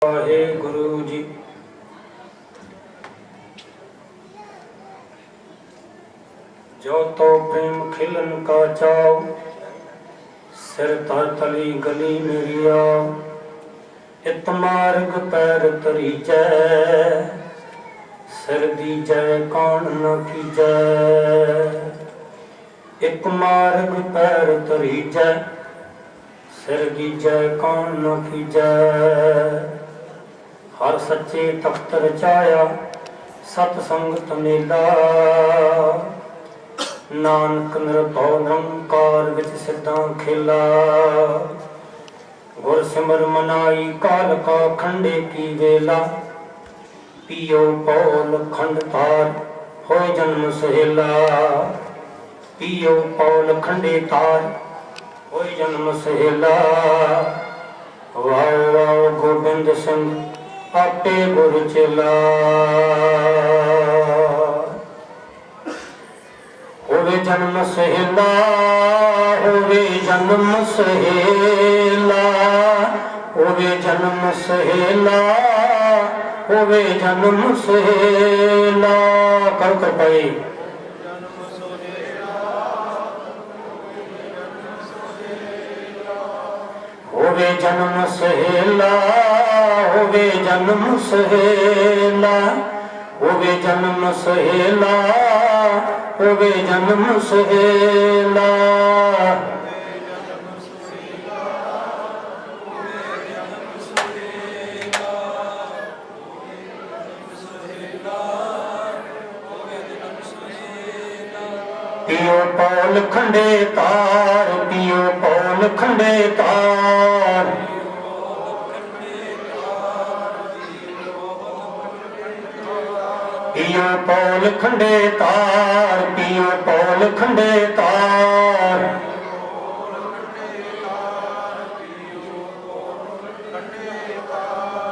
वाहेगुरु जी। जो तो प्रेम खिलन का चाव, सिर तर तली गली मेरी आओ। इत मार्ग पैर तरीजै, सिर दीजै कान न कीजै। एक मार्ग पैर तरीजै, सिर दीजै कान न कीजै। हर सच्चे तख्त रचाया, सत संगत मेला। नानक निरभਉ निरंकार विच सिद्धां खेला। गुर सिमर मनाई काल का खंडे की वेला। पियो पौल खंड तार होय जन्म सहेला। पियो पौल खंडे तार होय जन्म सहेला। वाओ वाओ गोबिंद सिंह आपे गुर चेला। होवे जन्म सहेला, होवे जन्म सहेला, होवे जन्म सहेला, होवे जन्म सहेला। कर पाई होवे जन्म सहेला, होवे जन्म सहेला, होवे जन्म सहेला, होवे जन्म सहेला। पियो पौल खंडे तार, पियो पौल खंडे तार। पियो पौल खंडे तार, पियो पौल खंडे तार।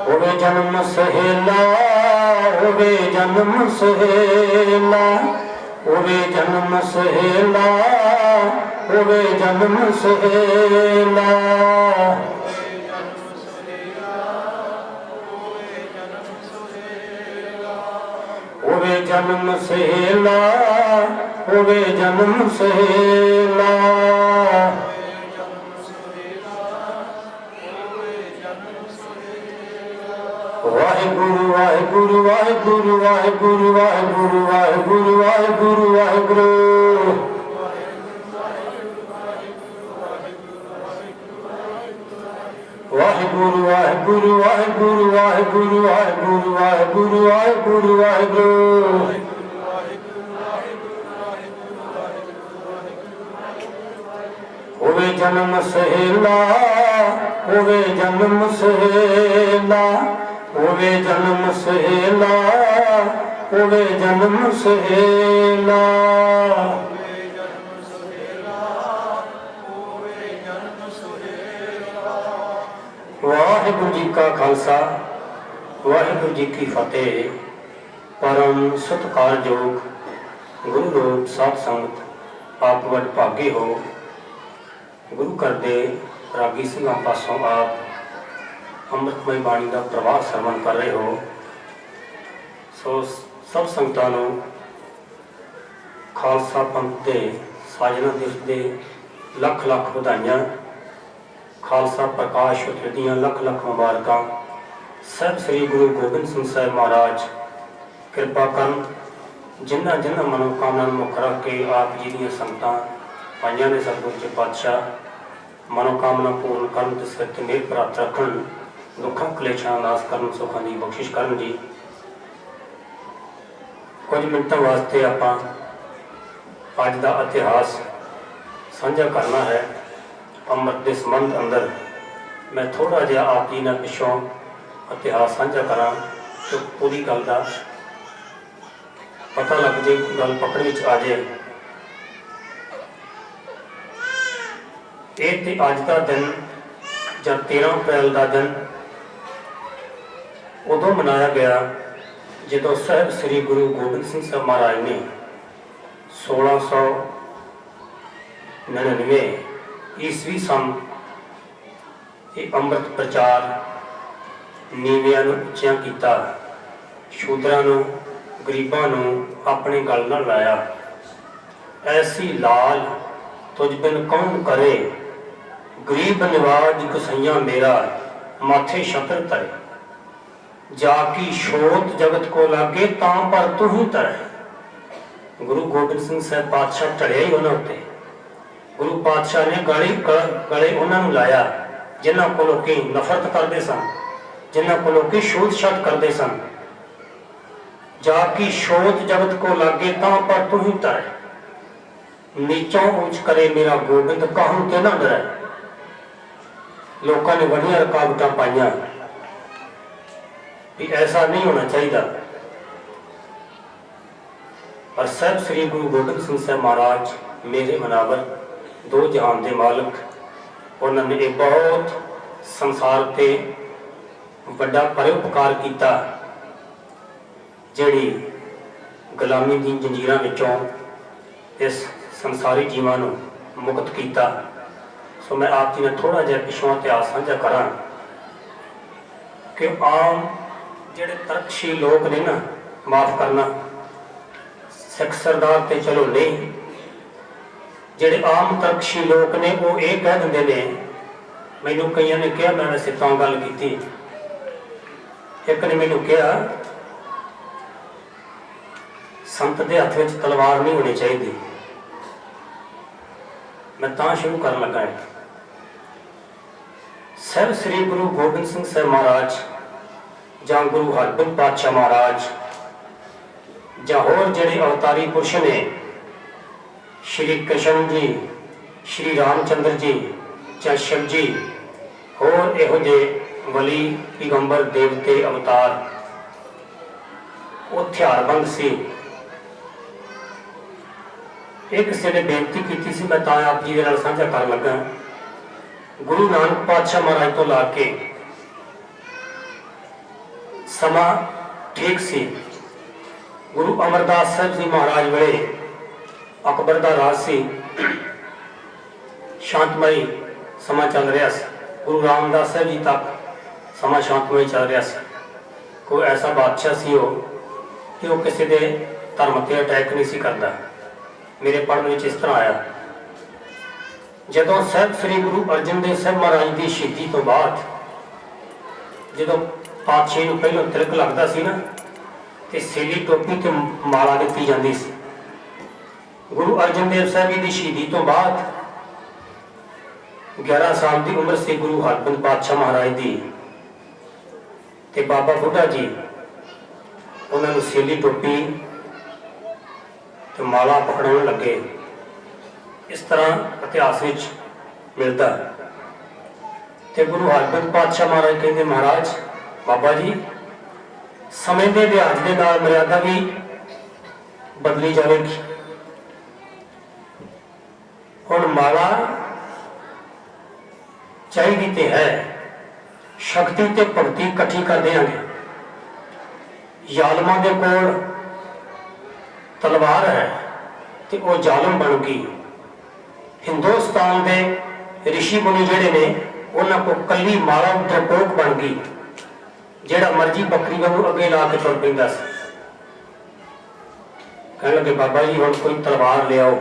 होवे जन्म सहेला, होवे जन्म सहेला, होवे जन्म सहेला, होवे जन्म सहेला। होवे जन्म सहेला, होवे जन्म सहेला। वाहेगुरु वाहेगुरु वाहेगुरु वाहेगुरु वाहेगुरु वाहेगुरु वाहेगुरु वाहेगुरु। वाहेगुरु वाहेगुरु वाहेगुरु वाहेगुरु वाहेगुरु वाहेगुरु वाहेगुरु वाहेगुरु। होवे जन्म सहेला, होवे जन्म सहेला, होवे जन्म सहेला, होवे जन्म सहेला। वाहिगुरु जी का खालसा, वाहिगुरु जी की फतेह। परम सत्कारयोग गुरु रूप साध संगत आप वड भागे हो। गुरु करदे रागी सिंघां पासों आप ਅੰਮ੍ਰਿਤਮਈ ਬਾਣੀ ਦਾ ਪ੍ਰਵਾਹ ਸਰਵਣ ਕਰ ਰਹੇ ਹੋ। ਸੋ ਸਭ ਸੰਗਤਾਂ ਨੂੰ ਖਾਲਸਾ ਪੰਥ ਦੇ ਸਾਜਨਾ ਦਿਵਸ ਦੇ ਲੱਖ ਲੱਖ ਵਧਾਈਆਂ। ਖਾਲਸਾ ਪ੍ਰਕਾਸ਼ ਉਤਸਵ ਦੀਆਂ ਲੱਖ ਲੱਖ ਮੁਬਾਰਕਾਂ। ਸਾਹਿਬ ਸ੍ਰੀ ਗੁਰੂ ਗੋਬਿੰਦ ਸਿੰਘ ਸਾਹਿਬ ਮਹਾਰਾਜ ਕਿਰਪਾ ਕਰਨ। ਜਿਨ੍ਹਾਂ ਜਿਨ੍ਹਾਂ ਮਨੋਕਾਮਨਾ ਨੂੰ ਮੁੱਖ ਰੱਖ ਕੇ ਆਪ ਜੀ ਦੀਆਂ ਸੰਗਤਾਂ ਆਈਆਂ ਨੇ ਸਤਿਗੁਰੂ ਜੀ ਪਾਤਸ਼ਾਹ ਮਨੋਕਾਮਨਾ ਪੂਰਨ ਕਰਨ ਤੇ ਸਿਰ ਤੇ ਮਿਹਰ ਪ੍ਰਾਪਤ ਰੱਖਣ। दुखों कलेशां नाश करन, सुखां की बख्शिश करन जी। कुछ मिनटों वास्ते आपां अज का इतिहास साझा करना है। अमृत के संबंध अंदर मैं थोड़ा जिहा आप जी नाल पिछों इतिहास साझा करा तो पूरी गल का पता लग जाए, गल पकड़ विच आ जाए। ये तो अज का दिन जब 13 अप्रैल का दिन उदों मनाया गया जो साहिब श्री गुरु गोबिंद सिंह साहब महाराज ने 1699 ईस्वी सन ये अमृत प्रचार ਨੀਵਿਆਂ ਨੂੰ ਉੱਚਿਆਂ ਕੀਤਾ, ਸ਼ੂਦਰਾਂ ਨੂੰ ਗਰੀਬਾਂ ਨੂੰ ਆਪਣੇ ਗਲ ਨਾਲ ਲਾਇਆ। ਐਸੀ ਲਾਲ तुझ बिन कौन करे, गरीब निवाज गुसैया मेरा माथे छत्र तरे। जाकी शोत जगत को लागे तां पर तू ही तरे। गुरु गोबिंद सिंह साहब पातशाह ढलिया ही उन्होंने उत्ते। गुरु पातशाह ने गले उन्होंने लाया जिन्हों को लोग नफरत करते सन, जिन्हों को लोग शोध छत करते सन। जाकी शोत जगत को लागे तां पर तू ही तरे, नीचों ऊंच करे मेरा गोबिंद कहूं ते ना डरे। लोगों ने बड़िया रुकावट पाइया भी ऐसा नहीं होना चाहिए, पर साहब श्री गुरु गोबिंद सिंह साहब महाराज मेरे मनावर दो जहान के मालिक, उन्होंने एक बहुत संसार ते बड़ा परोपकार किया, जिहड़ी गुलामी दी जंजीरां विचों इस संसारी जीवां नूं मुक्त किया। सो मैं आप जी ने थोड़ा जिहा पिछों इतिहास साझा करा कि आम जिहड़े तरकशील लोग ने ना, माफ़ करना सिख सरदार ते चलो नहीं, जिहड़े आम तरकशील लोग ने वो ये कह दिंदे ने, मैनूं कईयां ने कहा, मैं वैसे तां गल कीती, एक ने मैनूं कहा संत दे हत्थ विच तलवार नहीं होनी चाहिए। मैं तां शुरू कर लगा है। साहब श्री गुरु गोबिंद सिंह साहब महाराज जां गुरु हरगोबिंद पातशाह महाराज जां होर जिहड़े अवतारी पुरुष ने, श्री कृष्ण जी, श्री रामचंद्र जी जां शिव जी, होर इहो जिहे वली पैगंबर देवते अवतार, वो हथियारबंद सी। एक किसी ने बेनती की सी, मैं तां आप जी दे नाल साझा कर लगा। गुरु नानक पातशाह महाराज तो ला के समा ठीक सी, गुरु अमरदास साहब जी महाराज वेले अकबर दा राज सी, शांतमई समा चल रहा सी। गुरु रामदास साहब जी तक समा शांतमई चल रहा सी। कोई ऐसा बादशाह सी हो कि वो किसी के धर्म पर अटैक नहीं सी करता। मेरे पढ़ने में इस तरह आया, जदों साहब श्री गुरु अर्जन देव साहब महाराज की शहीदी तो बाद जो पातशाही नूं पहलों तिलक लगता सी ना, तो सेली टोपी ते माला दी जाती सी। गुरु अर्जन देव साहब जी की शहीदी तो बाद 11 साल की उम्र से गुरु हरगोबिंद पातशाह महाराज की, ते बाबा बुढ़ा जी उन्होंने सेली टोपी तो माला पकड़ाने लगे। इस तरह इतिहास मिलता। तो गुरु हरगोबिंद पातशाह महाराज कहते, महाराज बाबा जी समय के लिहाज के नाल मर्यादा भी बदली जाएगी। हुण माला चाहिए तो है, शक्ति ते भगती इकट्ठी कर देंगे। जालमां दे कोल तलवार है तो वह जालम बन गई। हिंदुस्तान के ऋषि मुनि जिहड़े ने उन्हां को कली माला डरपोक बन गई, जिहड़ा मर्जी बकरी वांगू अगे ला के तुर पैंदा सी। कहण लगे बाबा जी हुण कोई तलवार ले आओ।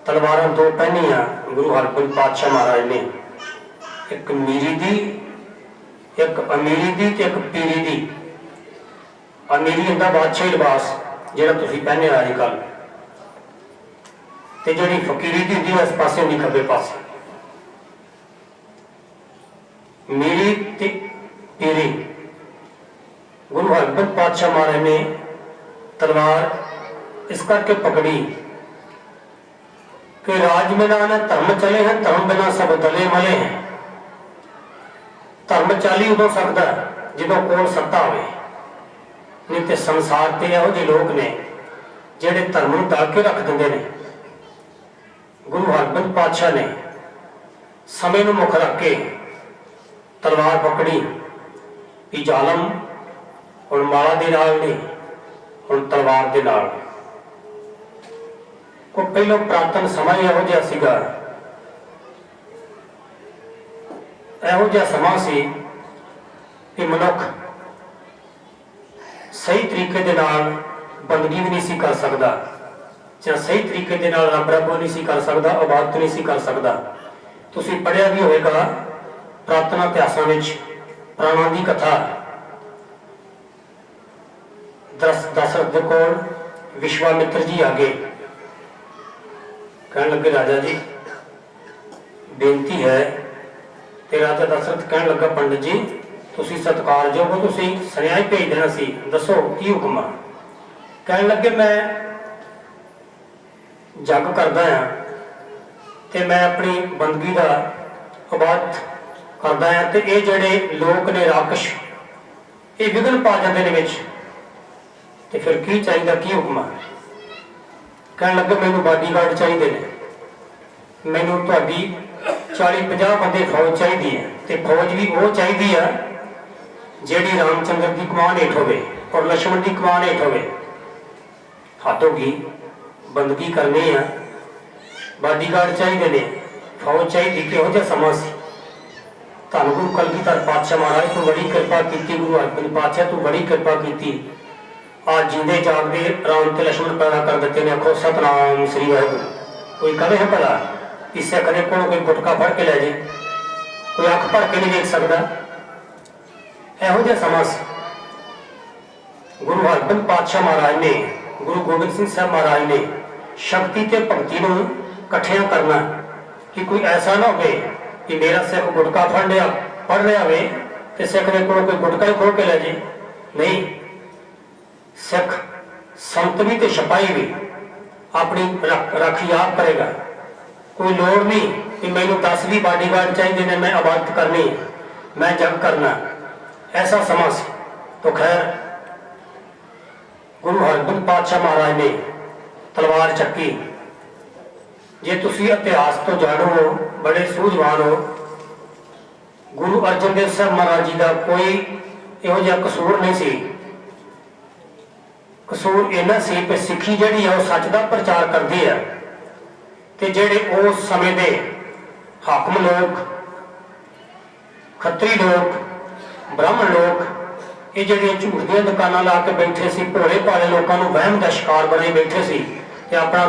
तलवारां दो पहनियां गुरु हरगोबिंद पातशाह महाराज ने, एक मीरी दी, एक अमीरी दी ते एक पीरी दी। अमीरी हुंदा बादशाही लिबास जिहड़ा तुसीं पहने अजकल, ते जिहड़ी फकीरी दी हुंदी इस पासे हुंदी खब्बे पासे। मीरी ते पीरी। गुरु हरगोबिंद पातशाह महाराज ने तलवार इस करके पकड़ी कि राज बिना न धर्म चले हैं, धर्म बिना सब दले मले हैं। धर्म चल ही उदों सकता जो कोल सत्ता होवे, नहीं तो संसार से इहो जिहे लोग ने जिहड़े धर्म नूं दल के रख दिंदे ने। गुरु हरगोबिंद पातशाह ने समय नूं मुख रख के तलवार पकड़ी कि जालम हुण माला दे नाल नहीं, हुण तलवार दे नाल। को पहलों पुरातन समा इहो जिहा सीगा, ਇਹੋ ਜਿਹਾ ਸਮਾਂ ਸੀ कि मनुख सही तरीके दे नाल बंदगी भी नहीं सी कर सकता, ਜਾਂ सही तरीके दे नाल रब रब नहीं सी कर सकता, इबादत नहीं सी कर सकता। तुसी पढ़िया भी होएगा प्रार्थना इतिहासां विच प्राणां दी कथा, दशरथ दे कोल विश्वामित्र जी आगे कहन लगे राजा जी बेनती है। ते राजा दशरथ कहन लगा पंडित जी तुसी सत्कारयोग हो, तुसी सुनिया ही भेज देना सी, दसो की हुक्म आ। कहन लगे मैं जग करदा हां ते मैं अपनी बंदगी दा इबादत करदा हां ते ये जिहड़े लोक ने राक्षस ये विघन पा जांदे ने विच, ते फिर की चाहिदा, की हुक्म आ। कहन लगे मैनूं बाडीगार्ड चाहिए ने, मैनूं तुहाडी 40-50 बंदे फौज चाहिए है, ते फौज भी वो चाहिए है जिहड़ी रामचंद्र की कमान हेठ होवे और लक्ष्मण की कमान हेठ होवे। हद होगी, बंदगी करनी है, बाडीगार्ड चाहिए ने, फौज चाहिए। किहो जिहा समा सी। धन गुरु कलगीधर पातशाह महाराज तू बड़ी कृपा की, गुरु हरगोबिंद पातशाह तू बड़ी कृपा की। आज जींदे जागदे राम ते लक्ष्मण पैदा कर दिते ने। आखो सतनाम श्री वाहिगुरू। कोई कहे है भला कि सिख ने कोल कोई गुटका फड़ के लै जाए, कोई अख भर के नहीं देख सकता। ਇਹੋ ਜਿਹਾ ਸਮਾਂ ਸੀ। गुरु हरगोबिंद पातशाह महाराज ने, गुरु गोबिंद सिंह साहब महाराज ने शक्ति ते भगती नूं इकट्ठियां करना कि कोई ऐसा ना हो कि मेरा सिख गुटका फड़ लिया पढ़ रहा हो तो सिख ने कोल कोई गुटका ही खोल के लै जाए। नहीं, सिख संत भी ते सिपाही भी अपनी राखी आप करेगा। कोई लोड़ नहीं कि मैनूं 10 भी बाडीगार्ड चाहिए ने, मैं इबादत करनी, मैं जग करना। ऐसा समा से तो खैर गुरु हरगोबिंद पातशाह महाराज ने तलवार चक्की। जे तुसी इतिहास तो जाणो हो, बड़े सूझवान हो, गुरु अर्जन देव साहब महाराज जी का कोई इहो जिहा कसूर नहीं सी। कसूर इन्ना सी कि सिੱਖੀ ਜਿਹੜੀ है वो सच का प्रचार करती है ते ਜਿਹੜੇ उस समय के हाकम लोग, खत्री लोग, ब्राह्मण लोग ये ਜਿਹੜੀਆਂ ਝੂਠ ਦੀਆਂ ਦੁਕਾਨਾਂ ਲਾ ਕੇ ਬੈਠੇ ਸੀ, ਭੋਲੇ ਭਾਲੇ ਲੋਕਾਂ ਨੂੰ ਵਹਿਮ ਦਾ ਸ਼ਿਕਾਰ ਬਣੇ ਬੈਠੇ ਸੀ ਤੇ ਆਪਣਾ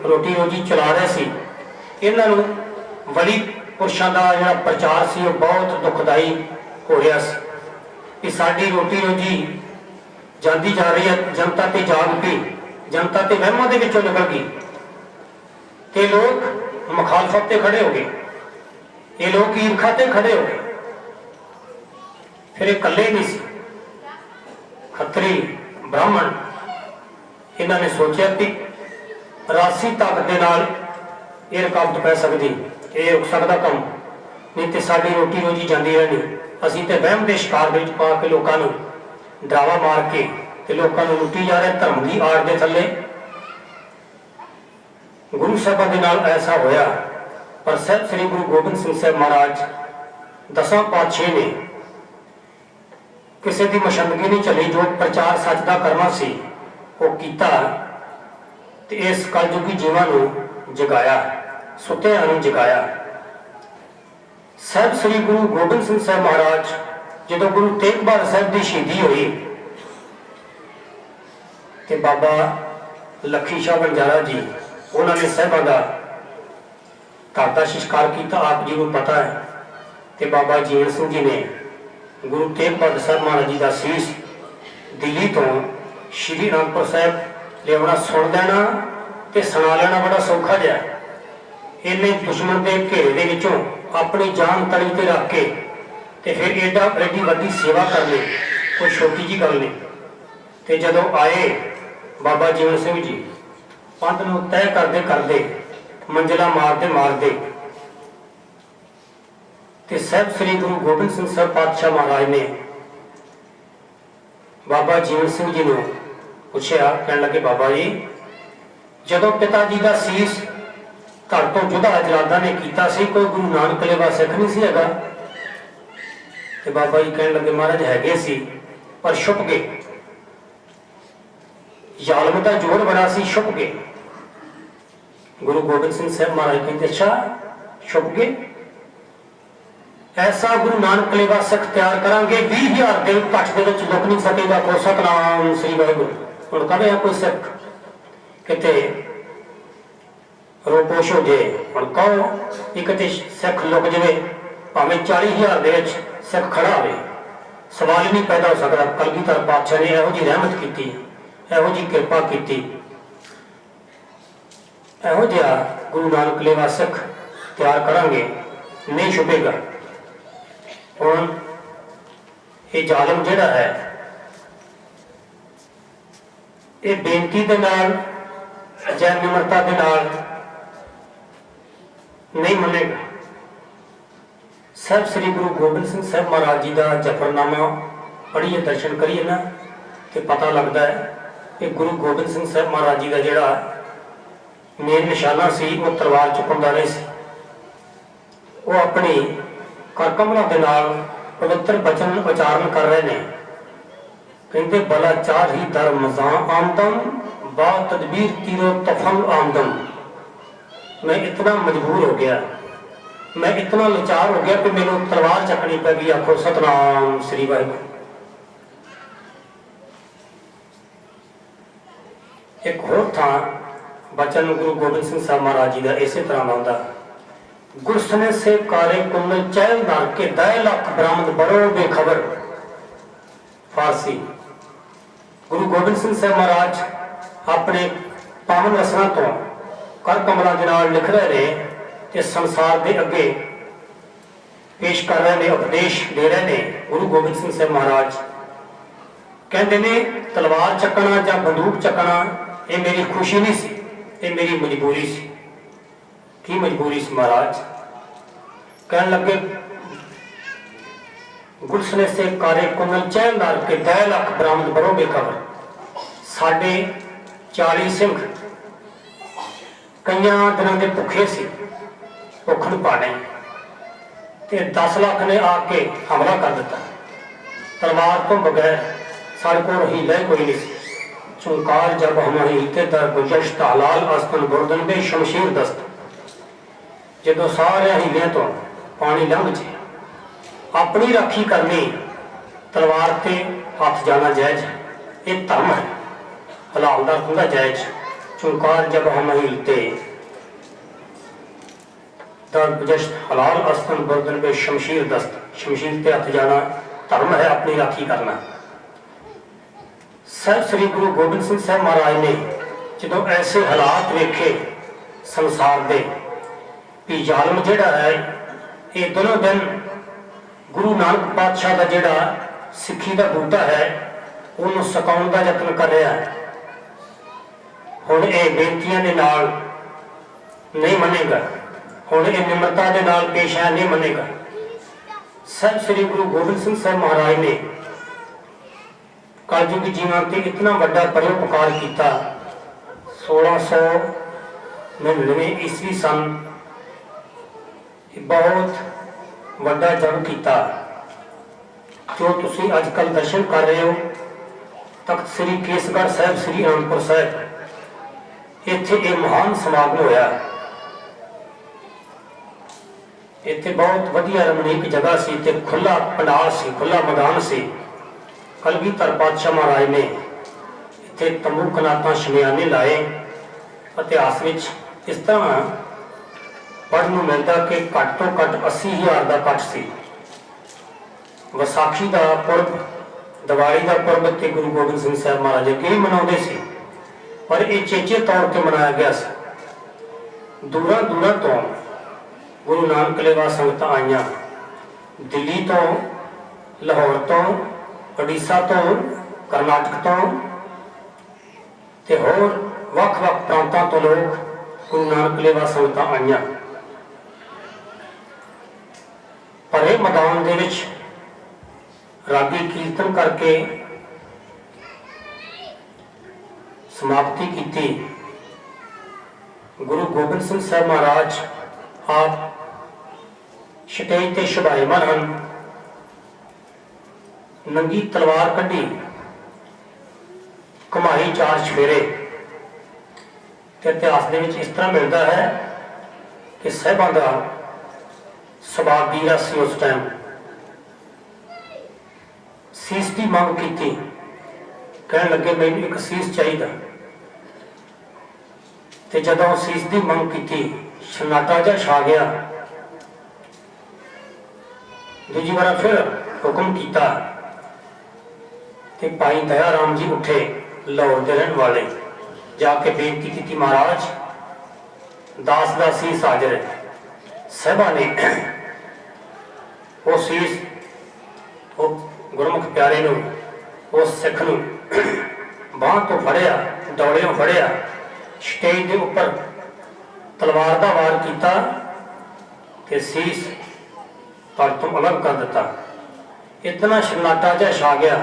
ਰੋਟੀ ਰੋਜੀ ਚਲਾ ਰਹੇ ਸੀ। ਇਹਨਾਂ ਨੂੰ ਵਲੀ ਪੁਰਸ਼ਾਂ ਦਾ ਜਿਹੜਾ ਪ੍ਰਚਾਰ ਸੀ ਉਹ ਬਹੁਤ ਦੁਖਦਾਈ ਹੋ ਰਿਹਾ ਸੀ ਕਿ ਸਾਡੀ ਰੋਟੀ ਰੋਜੀ ਜਾਂਦੀ ਜਾ ਰਹੀ ਹੈ, ਜਨਤਾ ਤੇ ਜਾਗ ਪਈ, ਜਨਤਾ ਤੇ ਵਹਿਮਾਂ ਦੇ ਵਿੱਚੋਂ ਨਿਕਲ ਗਈ ਤੇ ਲੋਕ ਮੁਖਾਲਫਤ ਤੇ ਖੜੇ ਹੋ ਗਏ, ਇਹ ਲੋਕ ਈਰਖਾ ਤੇ ਖੜੇ ਹੋ ਗਏ। फिर कले नहीं सी, खत्री ब्राह्मण इन्होंने सोचा कि रासी ताकत के नाल ये रुकावट पै सकती, ये रुक सकता कम, नहीं तो साड़ी रोटी रोजी जाती रहनी। असीं ते वहम के शिकार विच पा के लोगों नूं डरावा मार के ते लोगों नूं लुट्टी जा रहे धर्म की आड़ के थले। गुरु साहिबां दे नाल ऐसा होया, पर साहिब श्री गुरु गोबिंद सिंह साहब महाराज 10वां पातशाह ने किसी की मशंदगी नहीं चली, जो प्रचार सच का करना सी वो कीता ते इस कलयुगी जीवां नूं जगाया, सुत्तिआं नूं जगाया। साहिब श्री गुरु गोबिंद सिंह साहब महाराज जदों गुरु तेग बहादुर साहब की शहीदी हुई ते बाबा लखी शाह बंजारा जी उन्होंने साहिबां दा घर दा संस्कार किया, आप जी को पता है। ते बाबा जीवन सिंह जी ने गुरु तेग बहादुर साहब महाराज जी का शीश दिल्ली तो श्री आनंदपुर साहब लियावना सुन देना ते सुना लेना बड़ा सौखा जिहा। इन्हें दुश्मन के घेरे दे विचों अपनी जान तली ते रख के ते फिर एडी वड्डी सेवा करनी कोई छोटी जी गल नहीं। ते जदों आए बाबा जीवन सिंह जी पंथ नूं तय करते करते मंजिला मारते मारते ते साहिब श्री गुरु गोबिंद सिंह साहब पातशाह महाराज ने बाबा जीवन सिंह जी ने पूछा, कहने लगे बाबा जी जदों पिता जी का शीश घर तो जुदा जलादा ने किया सी, कोई गुरु नानक लेवा सिख नहीं सी हैगा। ते बाबा जी कहने लगे महाराज हैगे सी पर छुप गए, जालम का जोर बड़ा सी, छुप गए। गुरु गोबिंद सिंह साहब महाराज कहते अच्छा छुप गए, ऐसा गुरु नानक लेवा सिख तैयार करांगे 20,000 ਦੇ ਘੱਟ ਦੇ ਵਿੱਚ ਲੁਕ ਨਹੀਂ ਸਕੇਗਾ। ਕੋ ਸਤਨਾਮ ਸ੍ਰੀ ਵਾਹਿਗੁਰੂ। ਹੁਣ ਕਦੇ ਕੋਈ ਸਿੱਖ ਕਿਤੇ ਰੋਪੋਸ਼ ਹੋ ਜੇ, ਹੁਣ ਕਹੋ ਕਿ ਕਿਤੇ ਸਿੱਖ ਲੁਕ ਜਾਵੇ, ਭਾਵੇਂ 40,000 ਦੇ ਵਿੱਚ ਸਿੱਖ ਖੜਾ ਹੋਵੇ, ਸਵਾਲ ਹੀ ਨਹੀਂ ਪੈਦਾ ਹੋ ਸਕਦਾ। ਕਲਗੀਧਰ ਪਾਤਸ਼ਾਹ ਨੇ ਇਹੋ ਜਿਹੀ ਰਹਿਮਤ ਕੀਤੀ, ਇਹੋ ਜਿਹੀ ਕਿਰਪਾ ਕੀਤੀ, ਇਹੋ ਜਿਹਾ ਗੁਰੂ ਨਾਨਕ ਲੇਵਾ ਸਿੱਖ ਤਿਆਰ ਕਰਾਂਗੇ, ਨਹੀਂ ਛੁਪੇਗਾ। ਹੁਣ ਇਹ ਜ਼ਾਲਮ ਜਿਹੜਾ ਹੈ, ਇਹ ਬੇਨਤੀ ਦੇ ਨਾਲ ਜਾਂ ਨਿਮਰਤਾ ਦੇ ਨਾਲ ਨਹੀਂ ਮੰਨੇਗਾ। ਸਾਹਿਬ ਸ੍ਰੀ ਗੁਰੂ ਗੋਬਿੰਦ ਸਿੰਘ ਸਾਹਿਬ ਮਹਾਰਾਜ ਜੀ ਦਾ ਜਫਰਨਾਮਾ ਪੜ੍ਹੀਏ, ਦਰਸ਼ਨ ਕਰੀਏ ਨਾ, ਤੇ ਪਤਾ ਲੱਗਦਾ ਹੈ ਕਿ ਗੁਰੂ ਗੋਬਿੰਦ ਸਿੰਘ ਸਾਹਿਬ ਮਹਾਰਾਜ ਜੀ ਦਾ ਜਿਹੜਾ ਮੇਨ ਨਿਸ਼ਾਨਾ ਸੀ ਉਹ ਤਲਵਾਰ ਚੁੱਕਣ ਦਾ ਨਹੀਂ ਸੀ। ਉਹ ਆਪਣੀ ਕਰ ਕਮਲਾਂ ਦੇ ਨਾਲ ਪਵਿੱਤਰ ਬਚਨ ਉਚਾਰਨ ਕਰ ਰਹੇ ਨੇ। ਕਹਿੰਦੇ ਬਲਾ ਚਾਰ ਹੀ ਧਰਮ ਜਾਂ ਆਮਦਨ ਬਾ ਤਦਬੀਰ ਤੀਰੋ ਤਫਲ ਆਮਦਨ। ਮੈਂ ਇਤਨਾ ਮਜਬੂਰ ਹੋ ਗਿਆ, ਮੈਂ ਇਤਨਾ ਲਾਚਾਰ ਹੋ ਗਿਆ ਕਿ ਮੈਨੂੰ ਤਲਵਾਰ ਚੱਕਣੀ ਪੈ ਗਈ। ਆਖੋ ਸਤਨਾਮ ਸ੍ਰੀ ਵਾਹਿਗੁਰੂ। ਇੱਕ ਹੋਰ ਥਾਂ ਬਚਨ ਗੁਰੂ ਗੋਬਿੰਦ ਸਿੰਘ ਸਾਹਿਬ ਮਹਾਰਾਜ ਜੀ ਦਾ ਇਸੇ ਤਰ੍ਹਾਂ ਦਾ ਹੁੰਦਾ। ਗੁਰਸਨੇ ਸੇ ਕਾਰੇ ਕੁੰਨ ਚੈਲ ਨਾਰ ਕੇ ਦੈ ਲੱਖ ਬ੍ਰਾਹਮਣ ਬੜੋ ਬੇਖਬਰ। ਫਾਰਸੀ। ਗੁਰੂ ਗੋਬਿੰਦ ਸਿੰਘ ਸਾਹਿਬ ਮਹਾਰਾਜ ਆਪਣੇ ਪਾਵਨ ਰਸਨਾ ਤੋਂ ਕਰ ਕਮਲਾਂ ਦੇ ਨਾਲ ਲਿਖ ਰਹੇ ਨੇ ਤੇ ਸੰਸਾਰ ਦੇ ਅੱਗੇ ਪੇਸ਼ ਕਰ ਰਹੇ ਨੇ, ਉਪਦੇਸ਼ ਦੇ ਰਹੇ ਨੇ। ਗੁਰੂ ਗੋਬਿੰਦ ਸਿੰਘ ਸਾਹਿਬ ਮਹਾਰਾਜ ਕਹਿੰਦੇ ਨੇ ਤਲਵਾਰ ਚੱਕਣਾ ਜਾਂ ਬੰਦੂਕ ਚੱਕਣਾ ਇਹ ਮੇਰੀ ਖੁਸ਼ੀ ਨਹੀਂ ਸੀ, ਇਹ ਮੇਰੀ ਮਜਬੂਰੀ ਸੀ। ਕੀ ਮਜਬੂਰੀ ਸੀ ਮਹਾਰਾਜ? ਕਹਿਣ ਲੱਗੇ ਗੁਰਸਨੇ ਸੇ ਕਾਰੇ ਕੁੰਨਲ ਚੈਲ ਨਾਰ ਕੇ ਦੈ ਲੱਖ ਬ੍ਰਾਹਮਣ ਬਰੋ ਬੇਖਬਰ। ਸਾਡੇ 40 ਸਿੰਘ ਕਈਆਂ ਦਿਨਾਂ ਦੇ ਭੁੱਖੇ ਸੀ, ਭੁੱਖ ਨੂੰ ਪਾਣੇ, ਤੇ 10 ਲੱਖ ਨੇ ਆ ਕੇ ਹਮਲਾ ਕਰ ਦਿੱਤਾ। ਤਲਵਾਰ ਤੋਂ ਬਗੈਰ ਸਾਡੇ ਕੋਲ ਹੀਲਾ ਕੋਈ ਨਹੀਂ ਸੀ। ਚੁੰਕਾਰ ਜਬ ਹਮਾਰੀ ਤੇ ਦਰ ਗੁਜਸ਼ਤ ਹਲਾਲ ਅਸਤਨ ਬੁਰਦਨ ਬੇ ਸ਼ਮਸ਼ੀਰ ਦਸਤ। ਜਦੋਂ ਸਾਰਿਆਂ ਹੀਲਿਆਂ ਤੋਂ ਪਾਣੀ ਲੰਘ ਜੇ, ਆਪਣੀ ਰਾਖੀ ਕਰਨੀ, ਤਲਵਾਰ ਤੇ ਹੱਥ ਜਾਣਾ ਜਾਇਜ਼, ਇਹ ਧਰਮ ਹੈ। ਹਲਾਲ ਦਾ ਹੁੰਦਾ ਜਾਇਜ਼। ਚੁੰਕਾਰ ਜਬ ਹਮ ਹਿਲਤੇ ਦਰ ਗੁਜਸ਼ਤ ਹਲਾਲ ਅਸਤਨ ਬੁਰਦਨ ਬੇ ਸ਼ਮਸ਼ੀਰ ਦਸਤ। ਸ਼ਮਸ਼ੀਰ ਤੇ ਹੱਥ ਜਾਣਾ ਧਰਮ ਹੈ, ਆਪਣੀ ਰਾਖੀ ਕਰਨਾ। ਸਾਹਿਬ ਸ੍ਰੀ ਗੁਰੂ ਗੋਬਿੰਦ ਸਿੰਘ ਸਾਹਿਬ ਮਹਾਰਾਜ ਨੇ ਜਦੋਂ ਐਸੇ ਹਾਲਾਤ ਵੇਖੇ ਸੰਸਾਰ ਦੇ ਵੀ ਜ਼ਾਲਮ ਜਿਹੜਾ ਹੈ ਇਹ ਦਿਨੋਂ ਦਿਨ ਗੁਰੂ ਨਾਨਕ ਪਾਤਸ਼ਾਹ ਦਾ ਜਿਹੜਾ ਸਿੱਖੀ ਦਾ ਬੂਟਾ ਹੈ ਉਹਨੂੰ ਸਕਾਉਣ ਦਾ ਯਤਨ ਕਰ ਰਿਹਾ ਹੈ। ਹੁਣ ਇਹ ਬੇਨਤੀਆਂ ਦੇ ਨਾਲ ਨਹੀਂ ਮੰਨੇਗਾ, ਹੁਣ ਇਹ ਨਿਮਰਤਾ ਦੇ ਨਾਲ ਪੇਸ਼ ਹੈ, ਨਹੀਂ ਮੰਨੇਗਾ। ਸਾਹਿਬ ਸ੍ਰੀ ਗੁਰੂ ਗੋਬਿੰਦ ਸਿੰਘ ਸਾਹਿਬ ਮਹਾਰਾਜ ਨੇ ਕਲਯੁਗੀ ਜੀਵਨ ਤੇ ਇਤਨਾ ਵੱਡਾ ਪਰਉਪਕਾਰ ਕੀਤਾ। 1699 ਈਸਵੀ ਸਨ ਬਹੁਤ ਵੱਡਾ ਜਗ ਕੀਤਾ। ਜੋ ਤੁਸੀਂ ਅੱਜ ਕੱਲ੍ਹ ਦਰਸ਼ਨ ਕਰ ਰਹੇ ਹੋ ਤਖਤ ਸ੍ਰੀ ਕੇਸਗੜ੍ਹ ਸਾਹਿਬ, ਸ੍ਰੀ ਅਨੰਦਪੁਰ ਸਾਹਿਬ, ਇੱਥੇ ਇਹ ਮਹਾਨ ਸਮਾਗਮ ਹੋਇਆ। ਇੱਥੇ ਬਹੁਤ ਵਧੀਆ ਰਮਣੀਕ ਜਗ੍ਹਾ ਸੀ ਤੇ ਖੁੱਲਾ ਪੰਡਾਲ ਸੀ, ਖੁੱਲਾ ਮੈਦਾਨ ਸੀ। ਕਲਗੀਧਰ ਪਾਤਸ਼ਾਹ ਮਹਾਰਾਜ ਨੇ ਇੱਥੇ ਤੰਬੂ ਕਨਾਤਾਂ ਸ਼ਮਿਆਨੇ ਲਾਏ। ਇਤਿਹਾਸ ਵਿੱਚ ਇਸ ਤਰ੍ਹਾਂ ਪੜ੍ਹਨ ਨੂੰ ਮਿਲਦਾ ਕਿ ਘੱਟ ਤੋਂ ਘੱਟ 80,000 ਦਾ ਇਕੱਠ ਸੀ। ਵਿਸਾਖੀ ਦਾ ਪੁਰਬ, ਦੀਵਾਲੀ ਦਾ ਪੁਰਬ ਤੇ ਗੁਰੂ ਗੋਬਿੰਦ ਸਿੰਘ ਸਾਹਿਬ ਮਹਾਰਾਜ ਅੱਗੇ ਹੀ ਮਨਾਉਂਦੇ ਸੀ, ਪਰ ਇਹ ਚੇਚੇ ਤੌਰ ਤੇ ਮਨਾਇਆ ਗਿਆ ਸੀ। ਦੂਰਾਂ ਦੂਰਾਂ ਤੋਂ ਗੁਰੂ ਨਾਨਕ ਲੇਵਾ ਸੰਗਤਾਂ ਆਈਆਂ, ਦਿੱਲੀ ਤੋਂ, ਲਾਹੌਰ ਤੋਂ, ਉੜੀਸਾ ਤੋਂ, ਕਰਨਾਟਕ ਤੋਂ ਤੇ ਹੋਰ ਵੱਖ-ਵੱਖ ਪ੍ਰਾਂਤਾਂ ਤੋਂ ਲੋਕ ਗੁਰੂ ਨਾਨਕ ਲੇਵਾ ਸੰਗਤਾਂ ਆਈਆਂ। ਭਰੇ ਮੈਦਾਨ ਦੇ ਵਿੱਚ ਰਾਗੀ ਕੀਰਤਨ ਕਰਕੇ ਸਮਾਪਤੀ ਕੀਤੀ। ਗੁਰੂ ਗੋਬਿੰਦ ਸਿੰਘ ਸਾਹਿਬ ਮਹਾਰਾਜ ਆਪ ਸਟੇਜ ਤੇ ਸ਼ੋਭਾਇਮਾਨ ਹਨ। ਨੰਗੀ ਤਲਵਾਰ ਕੱਢੀ, ਘੁਮਾਈ 4 ਚੁਫੇਰੇ। ਤੇ ਇਤਿਹਾਸ ਦੇ ਵਿੱਚ ਇਸ ਤਰ੍ਹਾਂ ਮਿਲਦਾ ਹੈ ਕਿ ਸਾਹਿਬਾਂ ਦਾ सबाब वीरा सी उस टाइम सीस की मंग की, कह लगे मैनू एक सीस चाहिए। तो जदों सीस की मंग की सन्नाटा जिहा छा गया। दूजी बार फिर हुक्म किया कि भाई दया राम जी उठे, लाहौर के रहने वाले, जाके बेनती की महाराज दास का सीस हाजिर है। साहबा ने वो सीस वो गुरमुख प्यारे नूं, उस सिख नूं बांह तो फड़िया, दौड़ियों फड़िया, स्टेज के उपर तलवार का वार किया कि सीस पर तुम अलग कर दिता। इतना सन्नाटा जिहा छा गया,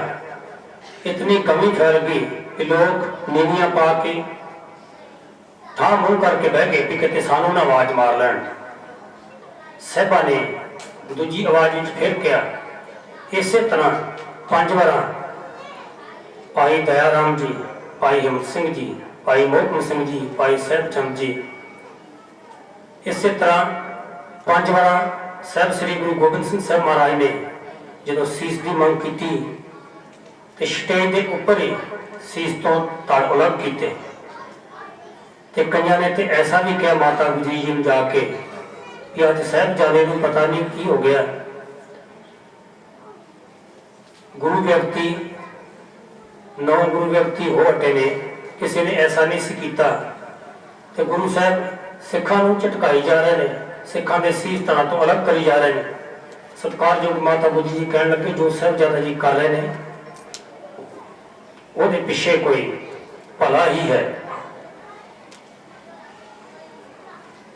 इतनी कमी फैल गई कि लोग नीवियां पा के था मुंह करके बह गए कि कितने सानू ना आवाज मार लैन। साहबा ने दूजी आवाज में फिर किया। इस तरह 5 बार भाई दया राम जी, भाई हिम्मत सिंह जी, भाई मोहकम सिंह जी, भाई साहब चंद जी, इस तरह 5 बार साहब श्री गुरु गोबिंद सिंह साहब महाराज ने जो सीस की मंग की तो स्टेज के उपर ही सीस तो तड़ अलग किए। कई ने तो ऐसा भी कहा माता गुजरी जी ने जाके कि अज साहबजादे को पता नहीं की हो गया, गुरु व्यक्ति 9 गुरु व्यक्ति हो हटे ने, किसी ने ऐसा नहीं सी कीता। तो गुरु साहब सिखा झटकाई जा रहे हैं, सिखा के सीस तरह तो अलग करी जा रहे हैं। सत्कारयोग माता गुजरी जी कह लगे जो साहबजादा जी कर रहे हैं वो पिछे कोई भला ही है।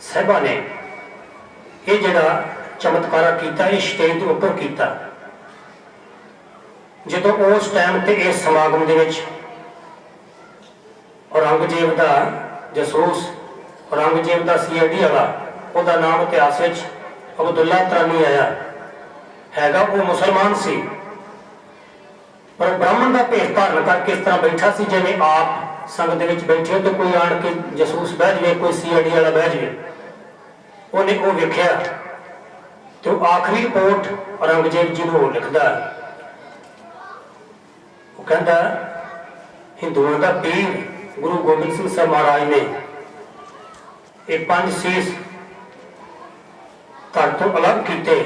साहबा ने ये जड़ा चमत्कारा किया, ये स्टेज के उपर किया। जो उस टाइम से इस समागम के औरंगजेब का जसूस, औरंगजेब का CID वाला, उसका नाम इतिहास अब्दुल्ला तरानी आया हैगा, वो मुसलमान सी पर ब्राह्मण का भेष धारण करके इस तरह बैठा सी जिवें आप संगत में बैठे हो तो कोई आन के जसूस बह जाए, कोई CID वाला बह जाए। उन्हें वो वेख्या तो आखिरी रिपोर्ट औरंगजेब जी को लिखता, वो कहता हिंदुओं का पीर गुरु गोबिंद सिंह साहब महाराज ने ये 5 सीस धड़ तो अलग किए